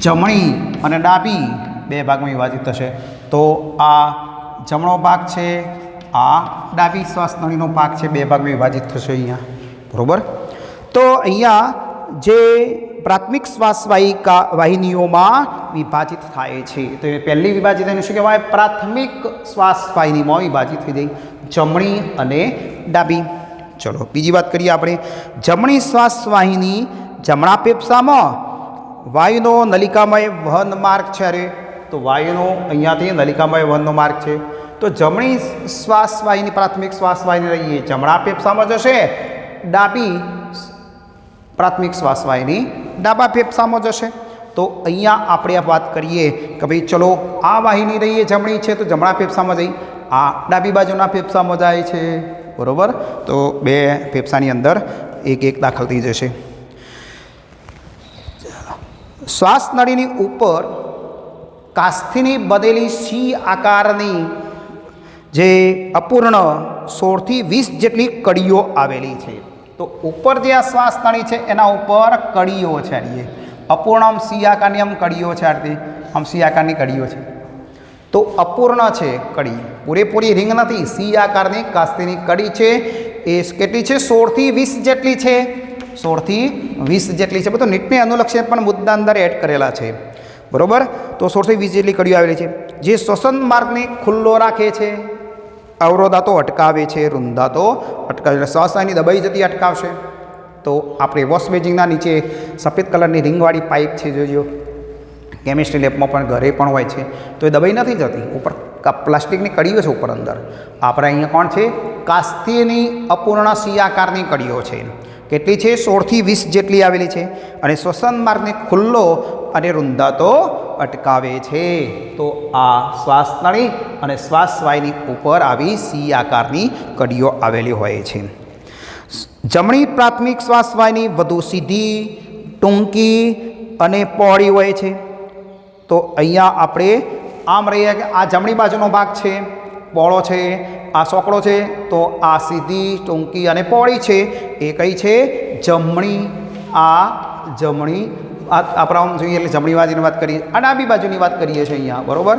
જમણી અને ડાબી 2 ભાગમાં વિભાજિત થશે. તો આ જમણો ભાગ છે, આ ડાબી શ્વાસ નળીનો ભાગ છે, 2 ભાગમાં વિભાજિત થશે અહીંયા, બરોબર. તો અહીંયા જે પ્રાથમિક શ્વાસ વાહિનીઓમાં વિભાજિત થાય છે તો એ પહેલી વિભાજિત એને શું કહેવાય? પ્રાથમિક શ્વાસ વાહિનીમાં વિભાજિત થઈ જાય, જમણી અને ડાબી. ચલો બીજી વાત કરીએ આપણે. જમણી શ્વાસ વાહિની જમણા ફેફસામાં વાયુનો નલિકામય વહન માર્ગ છે. અરે તો વાયુનો અહીંયાથી નલિકામય વહનનો માર્ગ છે. તો જમણી શ્વાસ વાહિની, પ્રાથમિક શ્વાસ વાહિની રહીએ જમણા ફેફસામાં જશે, ડાબી પ્રાથમિક શ્વાસ વાહિની ડાબા ફેફસામાં જશે. તો અહીંયા આપણે આ વાત કરીએ કે ભાઈ ચલો આ વાહિની રહીએ જમણી છે તો જમણા ફેફસામાં જઈ, આ ડાબી બાજુના ફેફસામાં જાય છે, બરાબર. તો 2 ફેફસાની અંદર એક દાખલ થઈ જશે. શ્વાસ નળીની ઉપર કાસ્થીની બનેલી સી આકારની જે અપૂર્ણ 16 થી 20 જેટલી કડીઓ આવેલી છે. તો ઉપર જે આ શ્વાસ નળી છે એના ઉપર કડીઓ છે. અપૂર્ણ આમ સી આકારની આમ કડીઓ છે, આમ સી આકારની કડીઓ છે. તો અપૂર્ણ છે કડી, પૂરેપૂરી રિંગ નથી, સી આકારની કાસ્થીની કડી છે. એ કેટલી છે? 16 થી 20 જેટલી છે. 16 થી 20 જેટલી છે. બધું નીટને અનુલક્ષે પણ મુદ્દા અંદર એડ કરેલા છે, બરાબર. તો 16 થી 20 જેટલી કડીઓ આવેલી છે જે શ્વસન માર્ગને ખુલ્લો રાખે છે. અવરોધાતો અટકાવે છે, રૂંધાતો અટકાવે એટલે શ્વાસવાહિની દબાઈ જતી અટકાવશે. તો આપણે વોશ બેજિંગના નીચે સફેદ કલરની રિંગવાળી પાઇપ છે, જોજો કેમિસ્ટ્રી લેબમાં પણ ઘરે પણ હોય છે, તો એ દબાઈ નથી જતી. ઉપર પ્લાસ્ટિકની કડીઓ છે ઉપર અંદર. આપણે અહીંયા કોણ છે? કાસ્તીની અપૂર્ણ સી આકારની કડીઓ છે. કેટલી છે? 16 થી 20 જેટલી આવેલી છે. અને શ્વસન માર્ગને ખુલ્લો અને રૂંધાતો અટકાવે છે. તો આ શ્વાસનળી અને શ્વાસવાહિની ઉપર આવી સી આકારની કડીઓ આવેલી હોય છે. જમણી પ્રાથમિક શ્વાસવાહિની વધુ સીધી, ટૂંકી અને પહોળી હોય છે. તો અહીંયા આપણે આમ રહીએ કે આ જમણી બાજુનો ભાગ છે, પહોળો છે, આ સોકડો છે, તો આ સીધી, ટૂંકી અને પહોળી છે એ કઈ છે? જમણી. આ જમણી, આપણે આમ જોઈએ એટલે જમણી બાજુની વાત કરીએ, આ ડાબી બાજુની વાત કરીએ છીએ અહીંયા, બરાબર.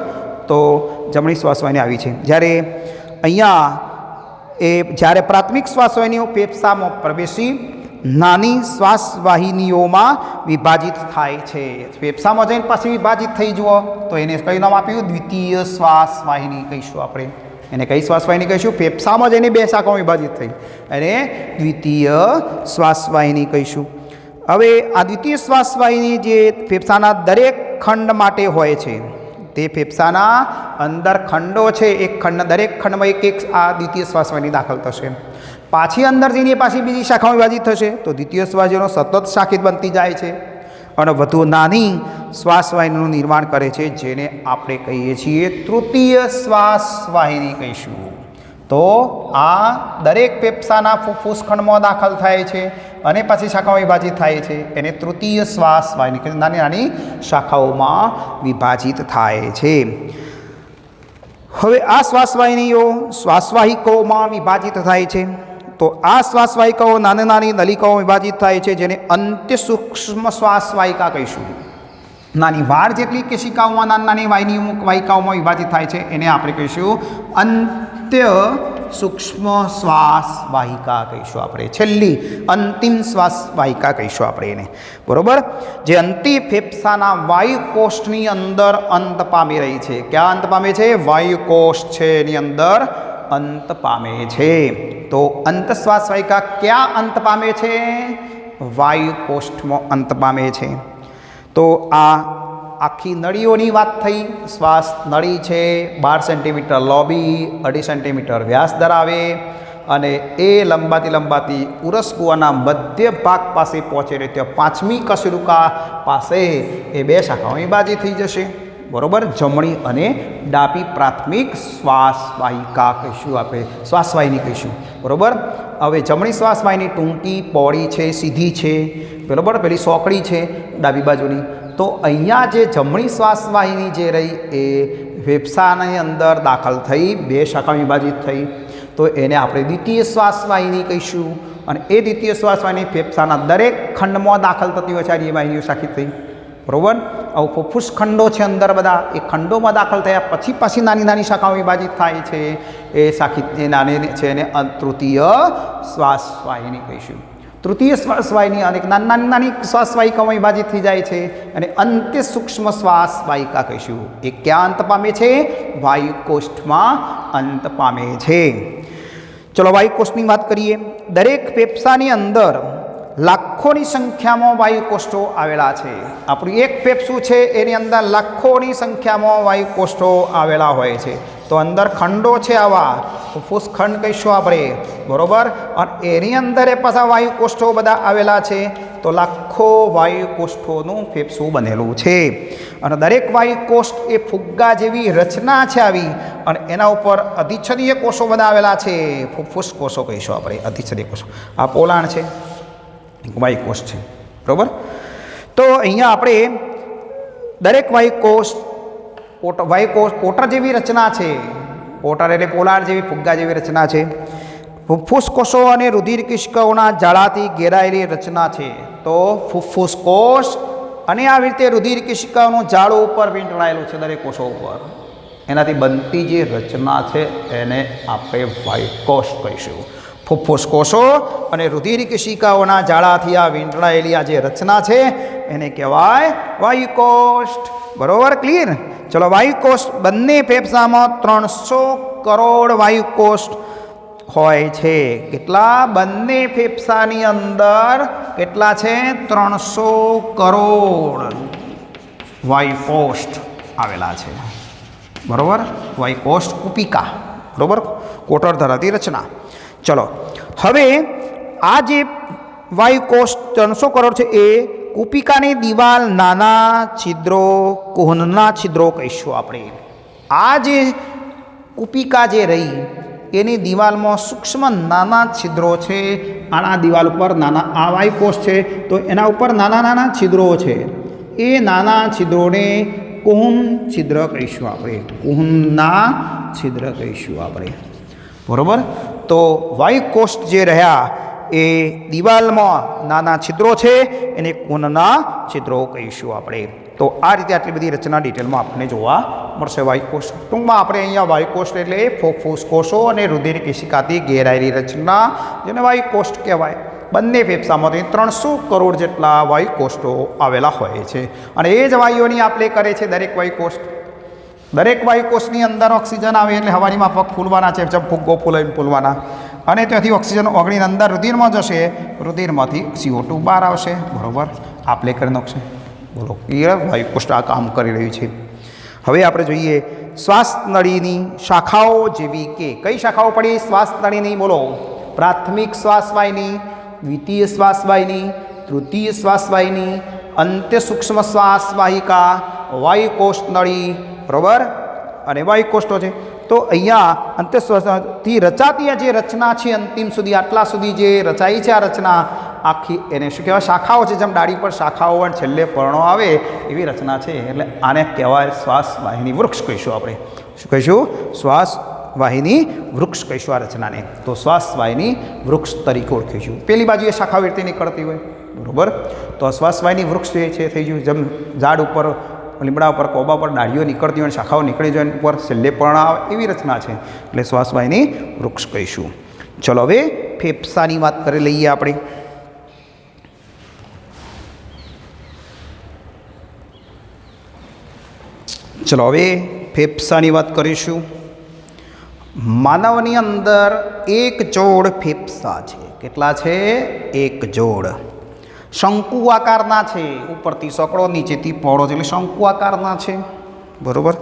તો જમણી શ્વાસવાહિની આવી છે. જ્યારે અહીંયા જ્યારે પ્રાથમિક શ્વાસવાહિનીઓ ફેફસામાં પ્રવેશી નાની શ્વાસવાહિનીઓમાં વિભાજિત થાય છે. ફેફસામાં જઈને પાછી વિભાજિત થઈ જુઓ તો એને કયું નામ આપ્યું? દ્વિતીય શ્વાસવાહિની કહીશું આપણે. એને કઈ શ્વાસવાહિની કહીશું? ફેફસામાં જઈને 2 શાખામાં વિભાજિત થઈ અને દ્વિતીય શ્વાસવાહિની કહીશું. હવે આ દ્વિતીય શ્વાસવાહિની જે ફેફસાના દરેક ખંડ માટે હોય છે, તે ફેફસાના અંદર ખંડો છે, એક ખંડ, દરેક ખંડમાં એક આ દ્વિતીય શ્વાસવાહિની દાખલ થશે. પાછી અંદર જઈને પાછી બીજી શાખામાં વિભાજિત થશે, તો દ્વિતીય શ્વાસવાહિનીઓ સતત શાખિત બનતી જાય છે અને વધુ નાની શ્વાસવાહિનીનું નિર્માણ કરે છે, જેને આપણે કહીએ છીએ તૃતીય શ્વાસવાહિની કહીશું. તો આ દરેક ફેફસાના ફૂફૂસ ખંડમાં દાખલ થાય છે અને પછી શાખામાં વિભાજિત થાય છે. એને તૃતીય શ્વાસવાહિની, નાની નાની શાખાઓમાં વિભાજિત થાય છે. હવે આ શ્વાસવાહિનીઓ શ્વાસવાહિકાઓમાં વિભાજિત થાય છે. તો આ શ્વાસવાહિકાઓ નાની નાની નલિકાઓ વિભાજિત થાય છે, જેને અંત્ય સૂક્ષ્મ શ્વાસવાહિકા કહીશું. નાની વાળ જેટલી કેશિકાઓમાં નાની નાની વાહિકાઓમાં વિભાજિત થાય છે, એને આપણે કહીશું અંત્ય સૂક્ષ્મ શ્વાસવાહિકા કહીશું. આપણે છેલ્લી અંતિમ શ્વાસવાહિકા કહીશું આપણે એને, બરાબર. જે અંતિ ફેફસાના વાયુકોષ્ઠની અંદર અંત પામી રહી છે. ક્યાં અંત પામે છે? વાયુકોષ્ઠ છે એની અંદર અંત પામે છે. તો અંત શ્વાસવાહિકા ક્યાં અંત પામે છે? વાયુકોષ્ઠમાં અંત પામે છે. તો આ આખી નળીઓની વાત થઈ. શ્વાસ નળી છે, 12 સેન્ટીમીટર લોબી, 2.5 સેન્ટીમીટર વ્યાસ ધરાવે અને એ લંબાતી ઉરસ કૂવાના મધ્ય ભાગ પાસે પહોંચે રહે. ત્યાં 5મી કશેરુકા પાસે એ 2 શાખાઓ વિભાજિત થઈ જશે, બરાબર. જમણી અને ડાબી પ્રાથમિક શ્વાસવાહિકા કહીશું આપણે, શ્વાસવાહિની કહીશું, બરાબર. હવે જમણી શ્વાસવાહિની ટૂંકી, પહોળી છે, સીધી છે, બરાબર. પેલી સોકડી છે ડાબી બાજુની. તો અહીંયા જે જમણી શ્વાસવાહિની જે રહી એ ફેફસાની અંદર દાખલ થઈ, 2 શાખા વિભાજિત થઈ, તો એને આપણે દ્વિતીય શ્વાસવાહિની કહીશું. અને એ દ્વિતીય શ્વાસવાહિની ફેફસાના દરેક ખંડમાં દાખલ થતી હોય છે. આ વાહિનીઓ શાખિત થઈ, બરાબર. આવું ફૂફૂસ ખંડો છે અંદર, બધા એ ખંડોમાં દાખલ થયા પછી પાછી નાની નાની શાખાઓ વિભાજિત થાય છે. એ શાખિત એ નાની છે એને તૃતીય શ્વાસવાહિની કહીશું. તૃતીય શ્વાસવાહિની અને નાની શ્વાસવાહિકામાં વિભાજિત થઈ જાય છે અને અંત્ય સૂક્ષ્મ શ્વાસવાહિકા કહીશું. એ ક્યાં અંત પામે છે? વાયુકોષ્ઠમાં અંત પામે છે. ચલો વાયુકોષ્ઠની વાત કરીએ. દરેક ફેફસાની અંદર લાખોની સંખ્યામાં વાયુકોષ્ઠો આવેલા છે. આપણું એક ફેફસું છે એની અંદર લાખોની સંખ્યામાં વાયુકોષ્ઠો આવેલા હોય છે. તો અંદર ખંડો છે, આવા ફૂફૂસ ખંડ કહીશું આપણે, બરાબર. અને એની અંદર એ પાછા વાયુકોષ્ઠો બધા આવેલા છે. તો લાખો વાયુકોષ્ઠોનું ફેફસું બનેલું છે. અને દરેક વાયુકોષ્ઠ એ ફુગ્ગા જેવી રચના છે આવી, અને એના ઉપર અધિચ્છદીય કોષો બધા આવેલા છે. ફૂફૂસ કોષો કહીશું આપણે, અધિચ્છદીય કોષો. આ પોલાણ છે, વાયુકોષ છે, બરાબર. તો અહીંયા આપણે દરેક વાયુકોષ કોટર જેવી રચના છે. કોટર એટલે પોલાણ જેવી, ફુગ્ગા જેવી રચના છે. ફૂફૂસ કોષો અને રુધિર કેશિકાઓના જાળાથી ઘેરાયેલી રચના છે. તો ફૂફૂસ કોષ અને આવી રીતે રુધિર કેશિકાઓનું જાળું ઉપર વીંટળાયેલું છે દરેક કોષો ઉપર. એનાથી બનતી જે રચના છે એને આપણે વાયુકોષ કહીશું. ફૂફૂસ કોષો અને રુધિર કેશિકાઓના જાળાથી આ વીંટળાયેલી આ જે રચના છે એને કહેવાય વાયુકોષ્ઠ. બરોબર, ક્લિયર? ચલો, વાયુકોષ બંને ફેફસામાં 300 કરોડ વાયુકોષ હોય છે. કેટલા? બંને ફેફસાની અંદર કેટલા છે? 300 કરોડ વાયુકોષ આવેલા છે. બરોબર, વાયુકોષ કુપિકા. બરોબર, કોટર ધરાવતી રચના. ચલો, હવે આ જે વાયુકોષ 300 કરોડ છે એ કુપિકાની દિવાલ નાના છિદ્રો, કુહનના છિદ્રો કહીશું આપણે. આ જે કુપિકા જે રહી એની દિવાલમાં સૂક્ષ્મ નાના છિદ્રો છે. આના દિવાલ ઉપર નાના, આ વાયુકોષ છે તો એના ઉપર નાના નાના છિદ્રો છે. એ નાના છિદ્રોને કુહન છિદ્ર કહીશું આપણે. કુહનના છિદ્ર કહીશું આપણે. બરોબર, તો વાયુકોષ જે રહ્યા એ દિવાલમાં નાના છિદ્રો છે એને કુહનના છિદ્રો કહીશું આપણે. તો આ રીતે આટલી બધી રચના ડિટેલમાં આપણને જોવા મળશે વાયુકોષ. ટૂંકમાં આપણે અહીંયા વાયુકોષ એટલે ફૂફૂસ કોષો અને રુધિર કેશિકાથી ઘેરાયેલી રચના, જેને વાયુકોષ કહેવાય. બંને ફેફસામાંથી 300 કરોડ જેટલા વાયુકોષો આવેલા હોય છે અને એ જ વાયુઓની આપલે કરે છે દરેક વાયુકોષ. દરેક વાયુકોષની અંદર ઓક્સિજન આવે એટલે હવાની માફક ફૂલવાના છે, જેમ ફુગ્ગો ફૂલાઈને ફૂલવાના, અને ત્યાંથી ઓક્સિજન ઓગળીને અંદર રુધિરમાં જશે, રુધિરમાંથી CO2 બહાર આવશે. બરાબર, આપલે કરી નાખશે. બોલો, ક્લિયર? વાયુકોષ આ કામ કરી રહ્યું છે. હવે આપણે જોઈએ શ્વાસ નળીની શાખાઓ, જેવી કે કઈ શાખાઓ પડી શ્વાસ નળીની? બોલો, પ્રાથમિક શ્વાસવાહિની, દ્વિતીય શ્વાસવાહિની, તૃતીય શ્વાસવાહિની, અંત્ય સૂક્ષ્મ શ્વાસવાહિકા, વાયુકોષ નળી. બરાબર, અને વાયુકોષો છે. તો અહીંયા અંત્યશ્વાસથી રચાતી આ જે રચના છે અંતિમ સુધી, આટલા સુધી જે રચાઈ છે આ રચના આખી, એને શું કહેવાય? શાખાઓ છે. જેમ ડાળી પર શાખાઓ અને છેલ્લે પર્ણો આવે એવી રચના છે. એટલે આને કહેવાય શ્વાસવાહિની વૃક્ષ કહીશું આપણે. શું કહીશું? શ્વાસવાહિની વૃક્ષ કહીશું આ રચનાને. તો શ્વાસવાહિની વૃક્ષ તરીકે ઓળખીશું. પેલી બાજુ એ શાખા રીતે નીકળતી હોય. બરાબર, તો આ શ્વાસવાહિની વૃક્ષ જે છે થઈ ગયું. જેમ ઝાડ ઉપર, લીમડા ઉપર, કોબા પર ડાળીઓ નીકળતી હોય, શાખાઓ નીકળી જાય, ઉપર છેલ્લે પર્ણ આવે, એવી રચના છે. એટલે શ્વાસવાહિની વૃક્ષ કહીશું. ચલો, હવે ફેફસાની વાત કરી લઈએ આપણે. ચલો, હવે ફેફસાની વાત કરીશું. માનવની અંદર એક જોડ ફેફસા છે. કેટલા છે? એક જોડ. શંકુ આકારના છે. ઉપરથી સકડો, નીચેથી પહોળો છે, એટલે શંકુ આકારના છે. બરાબર,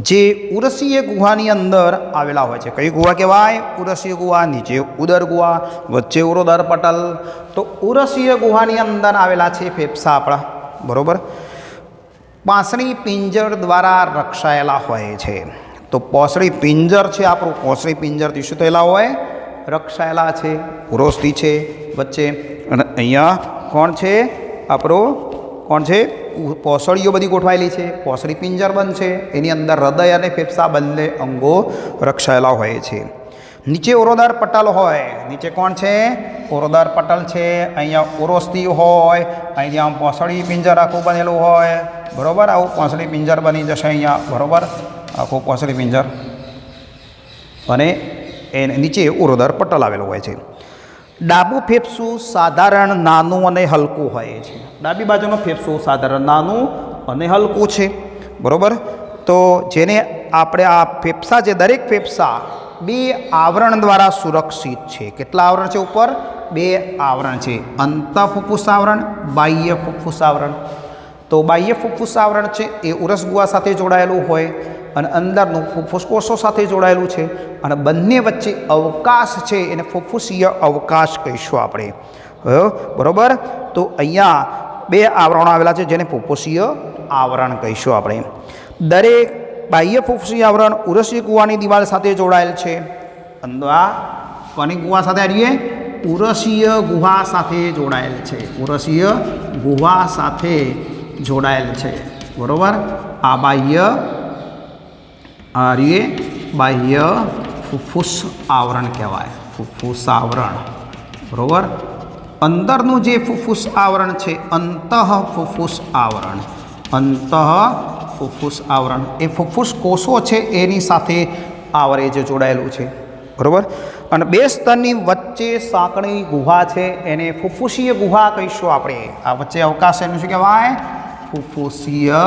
જે ઉરસીય ગુહાની અંદર આવેલા હોય છે. કઈ ગુહા કહેવાય? ઉરસીય ગુહા. નીચે ઉદર ગુહા, વચ્ચે ઉરોદર પટલ. તો ઉરસીય ગુહાની અંદર આવેલા છે ફેફસા આપણા. બરાબર, પાંસળી પિંજર દ્વારા રક્ષાયેલા હોય છે. તો પોસળી પિંજર છે આપણું, પોસળી પિંજરથી શું થયેલા હોય? રક્ષાયેલા છે. ઉરોસ્થી છે વચ્ચે, અને અહીંયા કોણ છે? આપણો કોણ છે? પોસળીઓ બધી ગોઠવાયેલી છે. પોસળી પિંજર બંધ છે, એની અંદર હૃદય અને ફેફસા બંને અંગો રક્ષાયેલા હોય છે. નીચે ઉરોદર પટલ હોય. નીચે કોણ છે? ઉરોદર પટલ છે. અહીંયા ઉરોસ્થી હોય, અહીંયા પોસળી પિંજર આખું બનેલું હોય. બરાબર, આવું પોસળી પિંજર બની જશે અહીંયા. બરાબર, આખું પોસળી પિંજર, અને એને નીચે ઉરોદર પટલ આવેલું હોય છે. ડાબું ફેફસું સાધારણ નાનું અને હલકું હોય છે. ડાબી બાજુનું ફેફસું સાધારણ નાનું અને હલકું છે. બરાબર, તો જેને આપણે આ ફેફસા, જે દરેક ફેફસા 2 આવરણ દ્વારા સુરક્ષિત છે. કેટલા આવરણ છે ઉપર? 2 આવરણ છે. અંતઃ ફુફ્ફુસ આવરણ, બાહ્ય ફુફ્ફુસ આવરણ. તો બાહ્ય ફુફ્ફુસ આવરણ છે એ ઉરસ ગુહા સાથે જોડાયેલું હોય અને અંદરનું ફુફ્ફુસ કોષો સાથે જોડાયેલું છે, અને બંને વચ્ચે અવકાશ છે એને ફુફ્ફુસીય અવકાશ કહીશું આપણે. બરાબર, તો અહીંયા 2 આવરણો આવેલા છે જેને ફુફ્ફુસીય આવરણ કહીશું આપણે. દરેક બાહ્ય ફુફ્ફુસીય આવરણ ઉરસીય ગુહાની દિવાલ સાથે જોડાયેલ છે. આ કોની ગુહા સાથે આવીએ? ઉરસીય ગુહા સાથે જોડાયેલ છે. ઉરસીય ગુહા સાથે જોડાયેલ છે. બરાબર, આ બાહ્ય, આ રીએ બાહ્ય ફુફ્ફુસ આવરણ કહેવાય. ફુફ્ફુસ આવરણ. બરાબર, અંદરનું જે ફુફ્ફુસ આવરણ છે અંતઃ ફુફ્ફુસ આવરણ. અંતઃ ફુફ્ફુસ આવરણ એ ફુફ્ફુસ કોષો છે એની સાથે આવરે જે જોડાયેલું છે. બરાબર, અને 2 સ્તરની વચ્ચે સાંકડી ગુહા છે એને ફુફ્ફુસીય ગુહા કહીશું આપણે. આ વચ્ચે અવકાશ એનું શું કહેવાય? ફુફ્ફુસીય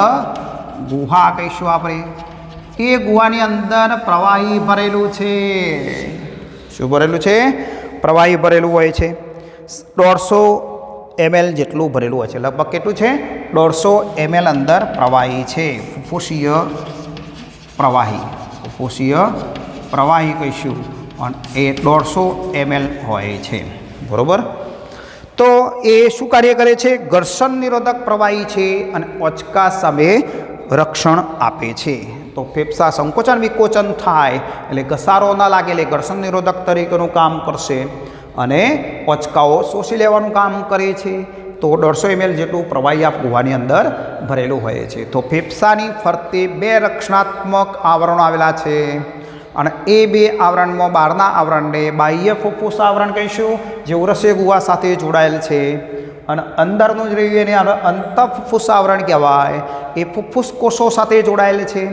ગુહા કહીશું આપણે, એ ગુહાની અંદર પ્રવાહી ભરેલું છે. શું ભરેલું છે? પ્રવાહી ભરેલું હોય છે. 150 ml જેટલું ભરેલું હોય છે. લગભગ કેટલું છે? 150 ml અંદર પ્રવાહી છે. ફુફ્ફુસીય પ્રવાહી કહીશું, અને એ 150 ml હોય છે. બરાબર. તો એ શું કાર્ય કરે છે? ઘર્ષણ નિરોધક પ્રવાહી છે અને ઓચકા સામે રક્ષણ આપે છે. તો ફેફસા સંકોચન વિકોચન થાય એટલે ઘસારો ન લાગે એટલે ઘર્ષણ નિરોધક તરીકેનું કામ કરશે અને ઓચકાઓ શોષી લેવાનું કામ કરે છે. તો 150 ml જેટલું પ્રવાહી આ ગુહાની અંદર ભરેલું હોય છે. તો ફેફસાની ફરતે 2 રક્ષણાત્મક આવરણો આવેલા છે અને એ 2 આવરણમાં બહારના આવરણને બાહ્ય ફુફ્ફુસ આવરણ કહીશું, જે ઉરસ્ય ગુહા સાથે જોડાયેલ છે, અને અંદરનું જ રહ્યું એને અંતઃ ફુફ્ફુસ આવરણ કહેવાય. એ ફુફ્ફુસ કોષો સાથે જોડાયેલ છે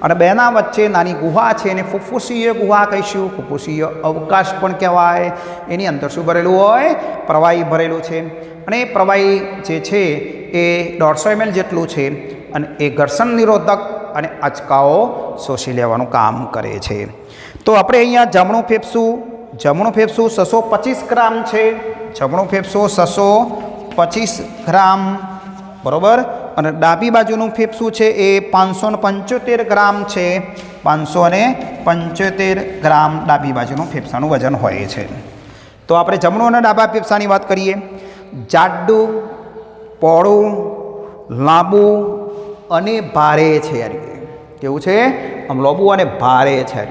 અને બેના વચ્ચે નાની ગુહા છે એને ફુફ્ફુસીય ગુહા કહીશું, ફુફ્ફુસીય અવકાશ પણ કહેવાય. એની અંદર શું ભરેલું હોય? પ્રવાહી ભરેલું છે. અને એ પ્રવાહી જે છે એ 150 ml જેટલું છે અને એ ઘર્ષણ નિરોધક અને આંચકાઓ શોષી લેવાનું કામ કરે છે. તો આપણે અહીંયા જમણું ફેફસું 625 ગ્રામ છે. જમણું ફેફસું 625 ગ્રામ, બરાબર. અને ડાબી બાજુનું ફેફસું છે એ 575 ગ્રામ છે. 575 ગ્રામ ડાબી બાજુનું ફેફસાનું વજન હોય છે. તો આપણે જમણું અને ડાબા ફેફસાની વાત કરીએ. જાડું, પહોળું, લાંબુ અને ભારે છે. કેવું છે? આમ લાંબુ અને ભારે છે.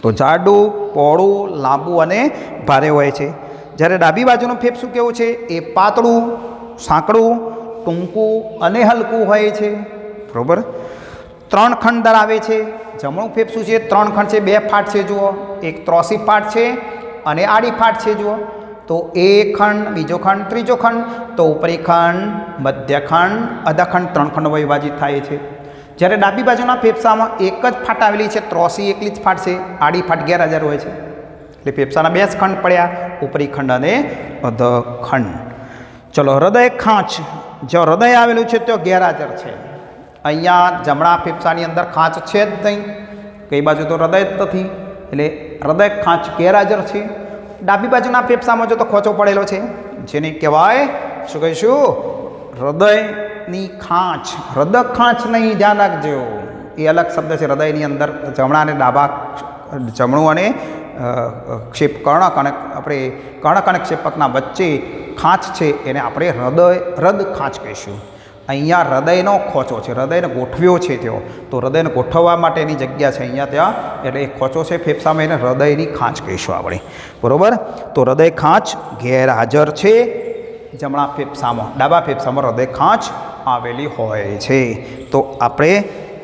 તો જાડું, પહોળું, લાંબુ અને ભારે હોય છે. જ્યારે ડાબી બાજુનું ફેફસું કેવું છે? એ પાતળું, સાંકડું, ટૂંકું અને હલકું હોય છે. બરાબર. 3 ખંડ ધરાવે છે. જમણું ફેફસું છે 3 ખંડ છે, 2 ફાટ છે. જુઓ, એક ત્રોસી ફાટ છે અને આડી ફાટ છે. જુઓ, તો એક ખંડ, બીજો ખંડ, ત્રીજો ખંડ. તો ઉપરી ખંડ, મધ્ય ખંડ, અધખંડ 3 ખંડમાં વિભાજિત થાય છે. જ્યારે ડાબી બાજુના ફેફસામાં એક જ ફાટ આવેલી છે, ત્રોસી એકલી જ ફાટ છે, આડી ફાટ ગેરહાજર હોય છે. એટલે ફેફસાના 2 ખંડ પડ્યા, ઉપરી ખંડ અને અધખંડ. ચલો, હૃદય ખાંચ. જો હૃદય આવેલું છે તો ગેરહાજર છે. અહીંયા જમણા ફેફસાની અંદર ખાંચ છે જ નહીં, કઈ બાજુ તો હૃદય જ નથી, એટલે હૃદય ખાંચ ગેરહાજર છે. ડાબી બાજુના ફેફસામાં જો તો ખોચો પડેલો છે, જેને કહેવાય શું કહીશું? હૃદયની ખાંચ. હૃદય ખાંચ નહીં, ધ્યાન રાખજો, એ અલગ શબ્દ છે. હૃદયની અંદર જમણા અને ડાબા, જમણું અને કર્ણક અને આપણે કર્ણક અને ક્ષેપકના વચ્ચે ખાંચ છે, એને આપણે હૃદ ખાંચ કહીશું. અહીંયા હૃદયનો ખોચો છે, હૃદયને ગોઠવ્યો છે તેઓ, તો હૃદયને ગોઠવવા માટેની જગ્યા છે અહીંયા ત્યાં, એટલે એ ખોચો છે ફેફસામાં, એને હૃદયની ખાંચ કહીશું આપણે. બરાબર. તો હૃદય ખાંચ ગેરહાજર છે જમણા ફેફસામાં. ડાબા ફેફસામાં હૃદય ખાંચ આવેલી હોય છે. તો આપણે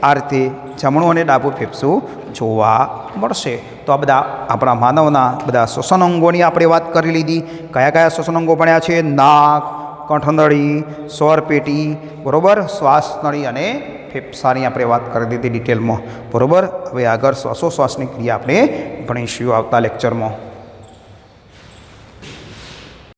આ રીતે જમણું અને ડાબું ફેફસું જોવા મળશે. તો આ બધા આપણા માનવના બધા શ્વસન અંગોની આપણે વાત કરી લીધી. કયા કયા શ્વસન અંગો ભણ્યા છે? નાક, કંઠનળી, સ્વરપેટી, બરાબર, શ્વાસનળી અને ફેફસાની આપણે વાત કરી દીધી ડિટેલમાં. બરાબર. હવે આગળ શ્વાસોશ્વાસની ક્રિયા આપણે ભણીશું આવતા લેક્ચરમાં.